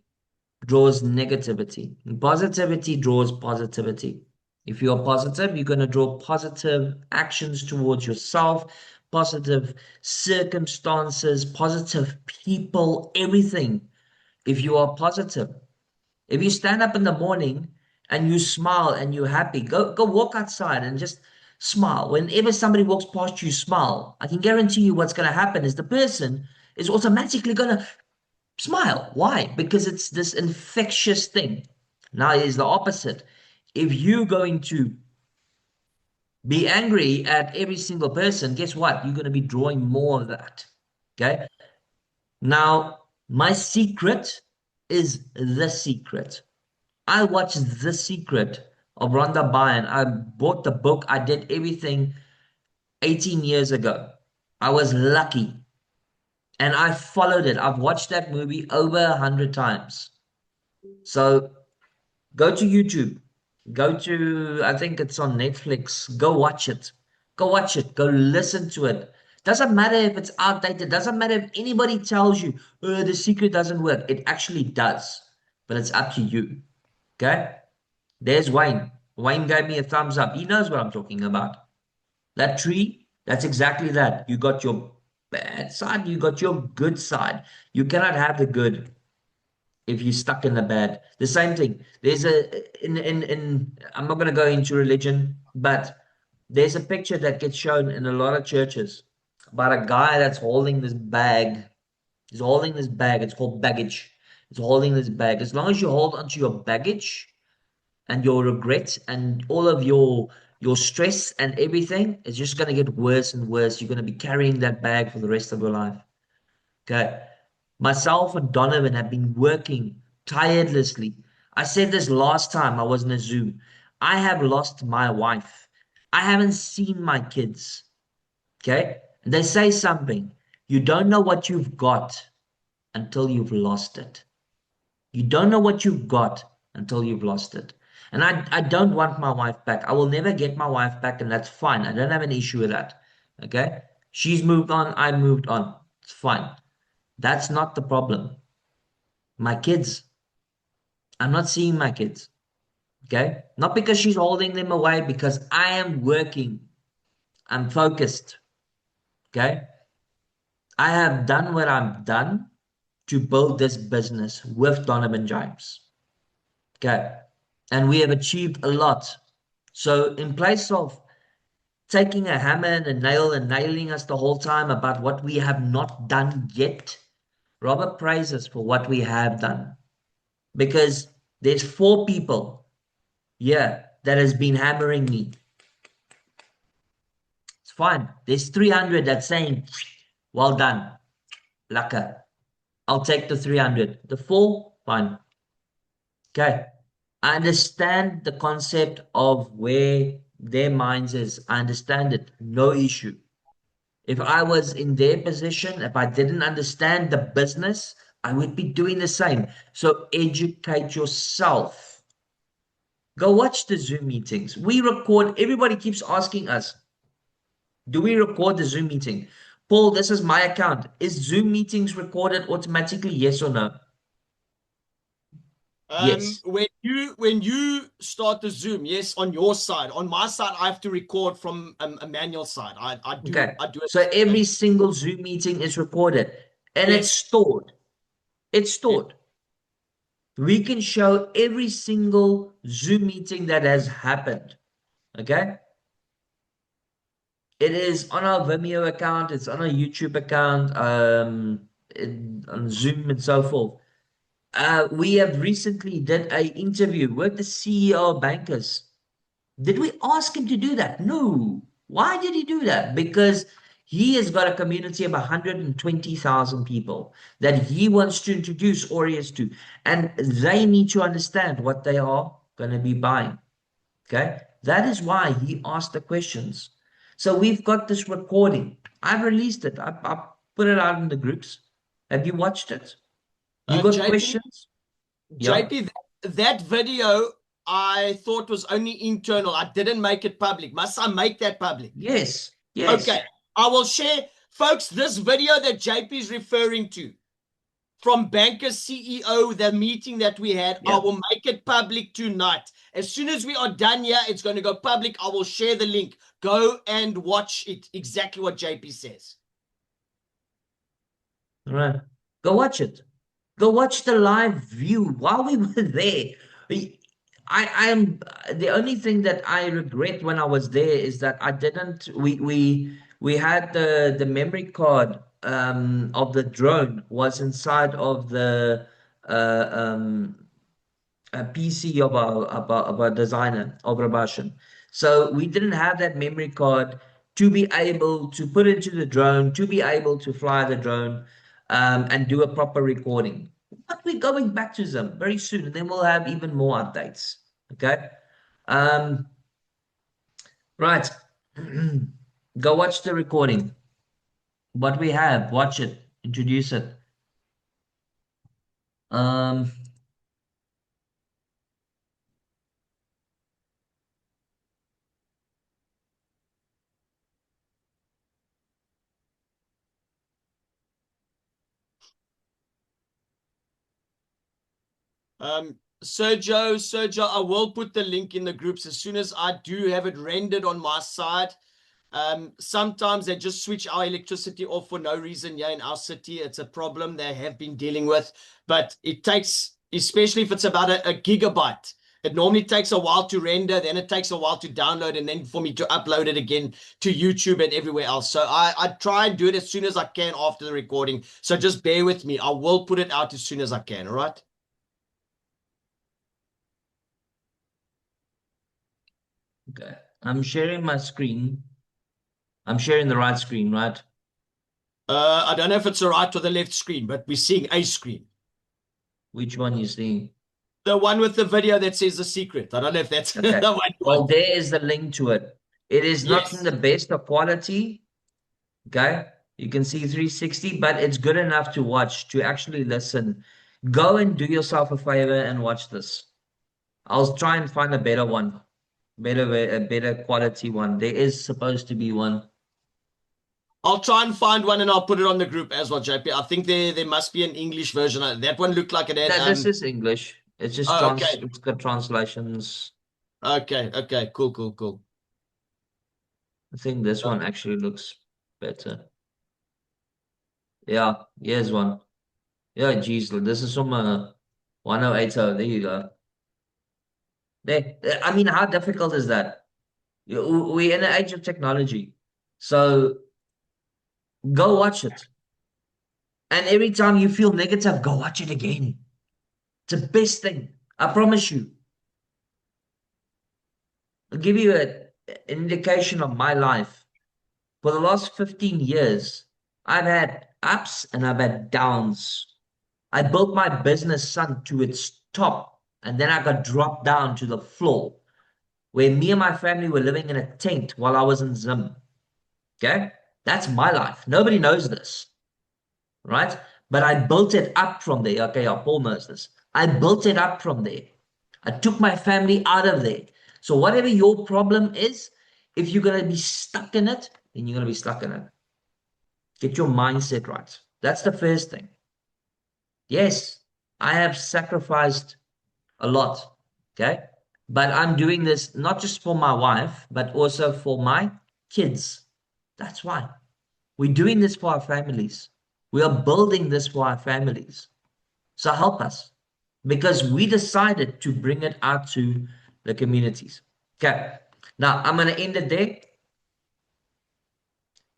draws negativity, and positivity draws positivity. If you're positive, you're going to draw positive actions towards yourself, positive circumstances, positive people, everything. If you are positive, if you stand up in the morning and you smile and you're happy, go walk outside and just smile. Whenever somebody walks past you, smile. I can guarantee you what's going to happen is the person is automatically going to smile. Why? Because it's this infectious thing. Now it is the opposite. If you're going to be angry at every single person, guess what? You're going to be drawing more of that. Okay. Now, My secret is The Secret. I watched The Secret of Rhonda Byrne. I bought the book. I did everything 18 years ago. I was lucky. And I followed it. I've watched that movie over 100 times. So go to YouTube. Go to, I think it's on Netflix. Go watch it. Go watch it. Go listen to it. Doesn't matter if it's outdated. Doesn't matter if anybody tells you, oh, The Secret doesn't work. It actually does. But it's up to you. Okay? There's Wayne. Wayne gave me a thumbs up. He knows what I'm talking about. That tree, that's exactly that. You got your bad side, you got your good side. You cannot have the good if you're stuck in the bad. The same thing. There's in I'm not gonna go into religion, but there's a picture that gets shown in a lot of churches about a guy that's holding this bag. He's holding this bag. It's called baggage. It's holding this bag. As long as you hold onto your baggage and your regrets and all of your stress and everything is just going to get worse and worse. You're going to be carrying that bag for the rest of your life. Okay. Myself and Donovan have been working tirelessly. I said this last time I was in a Zoom. I have lost my wife. I haven't seen my kids. Okay. And they say something. You don't know what you've got until you've lost it. You don't know what you've got until you've lost it. And I don't want my wife back. I will never get my wife back, and that's fine. I don't have an issue with that. Okay? She's moved on, I moved on. It's fine. That's not the problem. My kids. I'm not seeing my kids. Okay? Not because she's holding them away, because I am working. I'm focused. Okay? I have done what I've done to build this business with Donovan James. Okay. And we have achieved a lot. So in place of taking a hammer and a nail and nailing us the whole time about what we have not done yet, Robert praises for what we have done. Because there's 4 people here that has been hammering me. It's fine. There's 300 that's saying, well done, Laka. I'll take the 300. The 4, fine. Okay. I understand the concept of where their minds is. I understand it. No issue. If I was in their position, if I didn't understand the business, I would be doing the same. So educate yourself. Go watch the Zoom meetings. We record. Everybody keeps asking us, do we record the Zoom meeting? Paul, this is my account. Is Zoom meetings recorded automatically? Yes or no? Yes. When you start the Zoom, yes, on your side. On my side, I have to record from a manual side. I do. Okay. I do it. So every single Zoom meeting is recorded and Yes. it's stored. It's stored. We can show every single Zoom meeting that has happened. Okay. It is on our Vimeo account. It's on our YouTube account, on Zoom and so forth. We have recently did an interview with the CEO of Bankers. Did we ask him to do that? No. Why did he do that? Because he has got a community of 120,000 people that he wants to introduce Aureus to, and they need to understand what they are going to be buying. Okay? That is why he asked the questions. So we've got this recording. I've released it. I put it out in the groups. Have you watched it? You got JP, questions? JP, that video I thought was only internal. I didn't make it public. Must I make that public? Yes. Yes. Okay. I will share. Folks, this video that JP is referring to from Bankers CEO, the meeting that we had, I will make it public tonight. As soon as we are done here, it's going to go public. I will share the link. Go and watch it. Exactly what JP says. All right. Go watch it. Go watch the live view while we were there. I am the only thing that I regret when I was there is that I didn't we had the memory card of the drone was inside of the a PC of our designer of Rabashan. So we didn't have that memory card to be able to put into the drone, to be able to fly the drone. and do a proper recording. But we're going back to Zim very soon, and then we'll have even more updates. Okay. Right. Go watch the recording. What we have, watch it, introduce it. Sergio, I will put the link in the groups as soon as I do have it rendered on my side. Sometimes they just switch our electricity off for no reason here in our city. It's a problem they have been dealing with, but it takes, especially if it's about a gigabyte, it normally takes a while to render, then it takes a while to download, and then for me to upload it again to YouTube and everywhere else. So I try and do it as soon as I can after the recording. So just bear with me. I will put it out as soon as I can, all right? Okay. I'm sharing my screen. I'm sharing the right screen, right? I don't know if it's the right or the left screen, but we're seeing a screen. Which one you seeing? The one with the video that says The Secret. I don't know if that's Okay. the one. Well, there is the link to it. It is not Yes. in the best of quality. Okay. You can see 360, but it's good enough to watch, to actually listen. Go and do yourself a favor and watch this. I'll try and find a better one, a better quality one. There is supposed to be one. I'll try and find one and I'll put it on the group as well, JP. I think there must be an English version. That one looked like it had. No, this is English. It's just okay. It's got translations. Okay. Cool. I think this one actually looks better. Yeah, here's one. Yeah, geez, this is from 1080. There you go. There. I mean, how difficult is that? We're in the age of technology. So go watch it. And every time you feel negative, go watch it again. It's the best thing. I promise you. I'll give you an indication of my life. For the last 15 years, I've had ups and I've had downs. I built my business, son, to its top, and then I got dropped down to the floor, where me and my family were living in a tent while I was in Zim. Okay? That's my life. Nobody knows this. Right? But I built it up from there. Okay, Paul knows this. I built it up from there. I took my family out of there. So whatever your problem is, if you're going to be stuck in it, then you're going to be stuck in it. Get your mindset right. That's the first thing. Yes, I have sacrificed a lot. Okay? But I'm doing this not just for my wife, but also for my kids. That's why. We're doing this for our families. We are building this for our families. So help us, because we decided to bring it out to the communities. Okay. Now I'm going to end it there.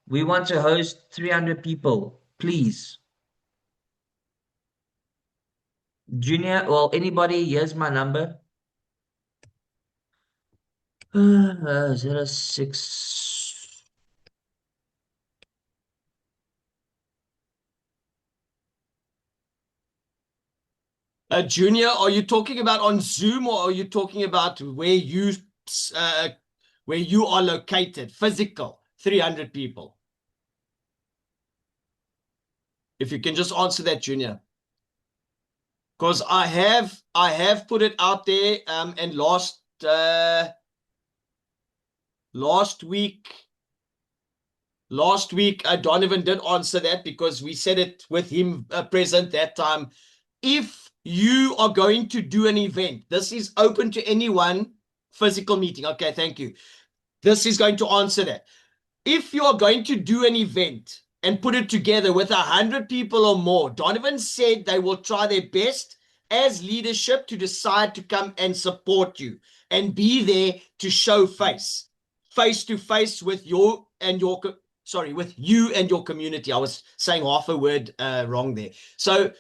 We want to host 300 people, please. Junior, well, anybody, here's my number. 06. Junior, are you talking about on Zoom or are you talking about where you are located? Physical, 300 people. If you can just answer that, Junior. Because I have put it out there, and last week, Donovan did answer that because we said it with him present that time. If you are going to do an event, this is open to anyone, physical meeting. Okay, thank you. This is going to answer that. If you are going to do an event and put it together with 100 people or more, Donovan said they will try their best as leadership to decide to come and support you and be there to show face to face with you and your community. I was saying half a word wrong there. So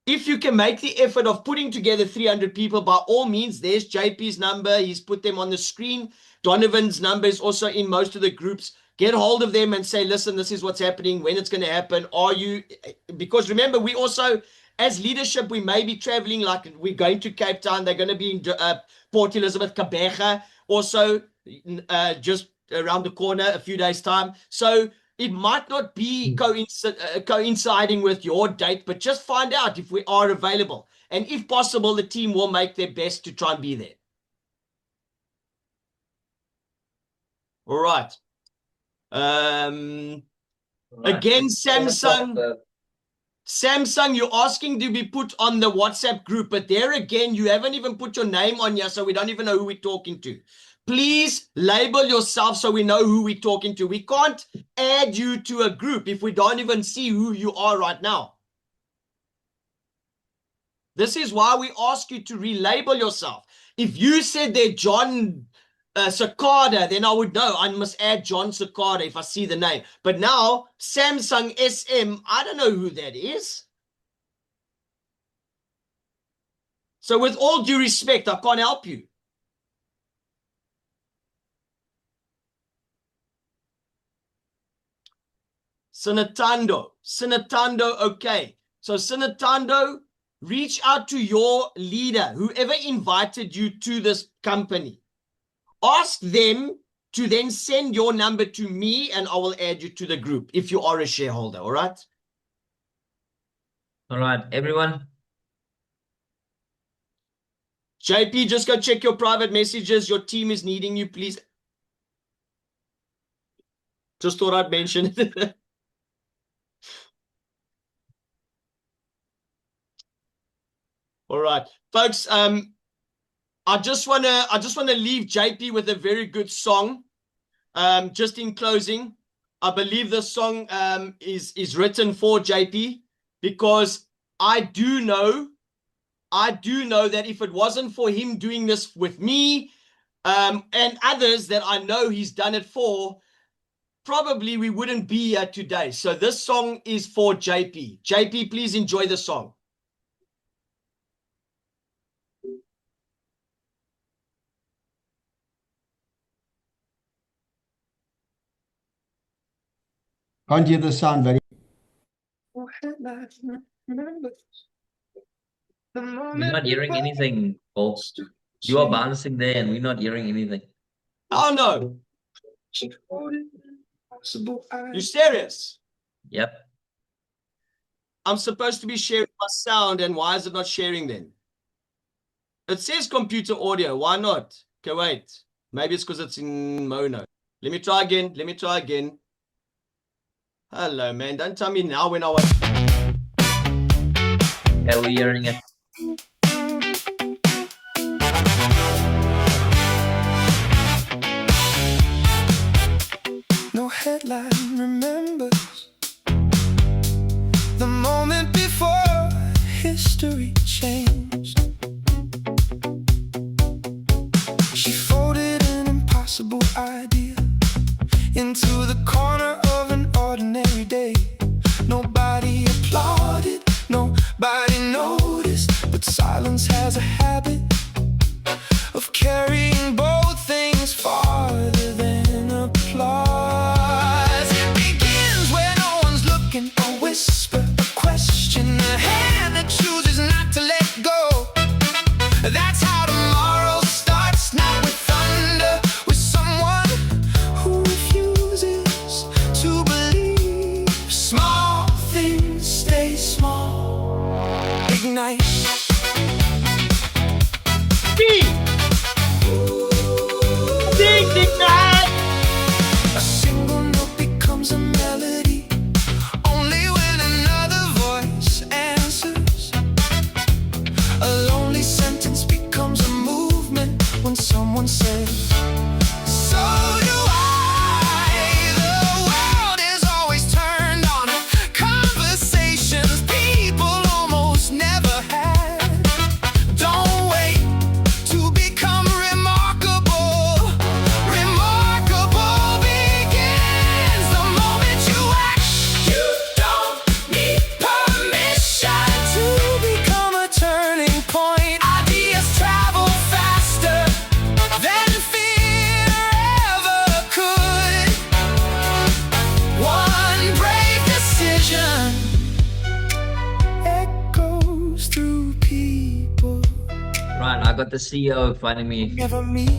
if you can make the effort of putting together 300 people, by all means, there's JP's number. He's put them on the screen. Donovan's number is also in most of the groups. get hold of them and say, listen, this is what's happening, when it's going to happen. Because remember, we also, as leadership, we may be traveling, like we're going to Cape Town. They're going to be in Port Elizabeth, Kabega, also just around the corner, a few days' time. So it might not be coinciding with your date, but just find out if we are available. And if possible, the team will make their best to try and be there. All right. Again, Samsung, you're asking to be put on the WhatsApp group, but there again, you haven't even put your name on here, so we don't even know who we're talking to. Please label yourself so we know who we're talking to. We can't add you to a group if we don't even see who you are right now. This is why we ask you to relabel yourself. If you said they're John Cicada, then I would know I must add John Cicada if I see the name. But now, Samsung SM, I don't know who that is. So with all due respect, I can't help you. Sinatando, okay. So Sinatando, reach out to your leader, whoever invited you to this company. Ask them to then send your number to me and I will add you to the group if you are a shareholder, all right? All right, everyone. JP, just go check your private messages. Your team is needing you, please. Just thought I'd mention it. All right, folks. I just wanna leave JP with a very good song. Just in closing, I believe this song is written for JP because I do know that if it wasn't for him doing this with me and others that I know he's done it for, probably we wouldn't be here today. So this song is for JP. JP, please enjoy the song. Can't hear the sound very. We're not hearing anything, Paul. You are bouncing there and we're not hearing anything. Oh no. You serious? Yep. I'm supposed to be sharing my sound, and why is it not sharing then? It says computer audio. Why not? Okay, wait. Maybe it's because it's in mono. Let me try again. Hello, man. Don't tell me now when I was... Yeah, we're hearing it. No headline remembers the moment before history changed. She folded an impossible idea into the corner of an ordinary day. Nobody applauded, nobody noticed, but silence has a habit of carrying both things farther than applause. It begins where no one's looking, a whisper, a question, a hand that chooses not to let go. That's how tomorrow starts, not with thunder, with someone who refuses to believe. Small things stay small. Ignite. got the CEO finding me. Never meet.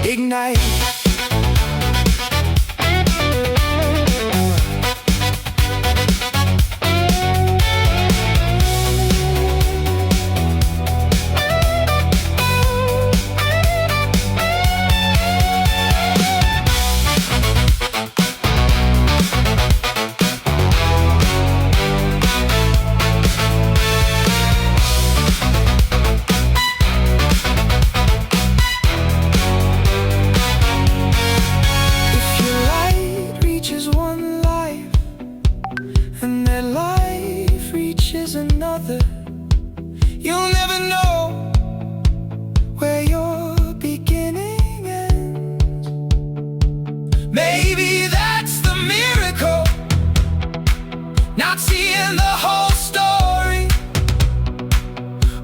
Ignite. You'll never know where your beginning ends. Maybe that's the miracle, not seeing the whole story,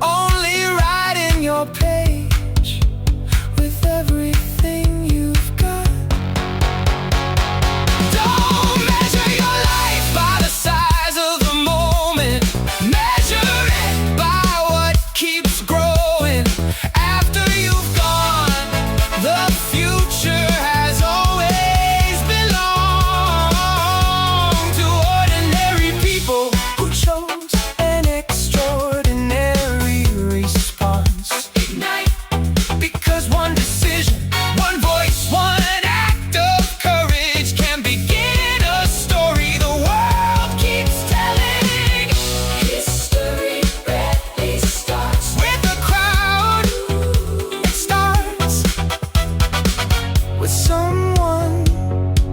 only writing your page with everything you've got. Don't measure your life by the size of the moment. Measure it by what keeps growing after you've gone. The future has always belonged to ordinary people who chose an extraordinary response. Ignite, because one decision, one voice, one act of courage can begin a story the world keeps telling. History rarely starts with a crowd. It starts with someone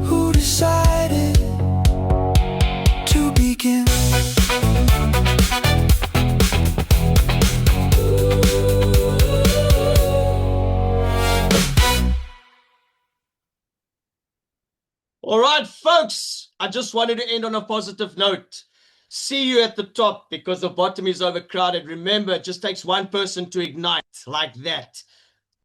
who decided to begin. All right, folks, I just wanted to end on a positive note. See you at the top because the bottom is overcrowded. Remember, it just takes one person to ignite like that.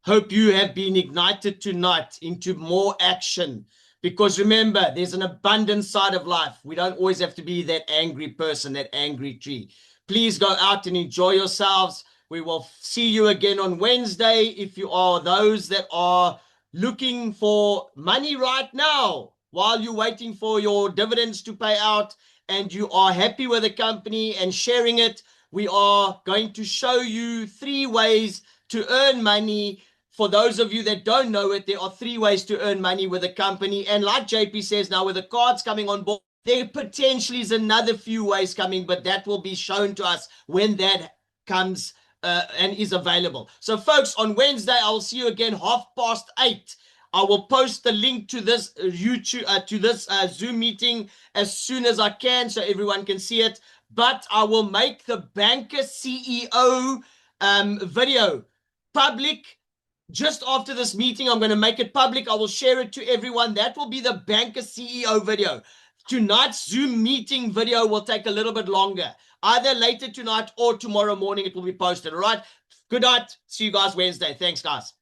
Hope you have been ignited tonight into more action, because remember, there's an abundant side of life. We don't always have to be that angry person, that angry tree. Please go out and enjoy yourselves. We will see you again on Wednesday. If you are those that are looking for money right now while you're waiting for your dividends to pay out and you are happy with the company and sharing it, we are going to show you 3 ways to earn money. For those of you that don't know it, there are 3 ways to earn money with a company. And like JP says, now with the cards coming on board, there potentially is another few ways coming, but that will be shown to us when that comes and is available. So folks, on Wednesday, I'll see you again 8:30. I will post the link to this Zoom meeting as soon as I can so everyone can see it. But I will make the banker CEO video public just after this meeting. I'm going to make it public. I will share it to everyone. That will be the banker CEO video. Tonight's Zoom meeting video will take a little bit longer. Either later tonight or tomorrow morning it will be posted. All right. Good night. See you guys Wednesday. Thanks, guys.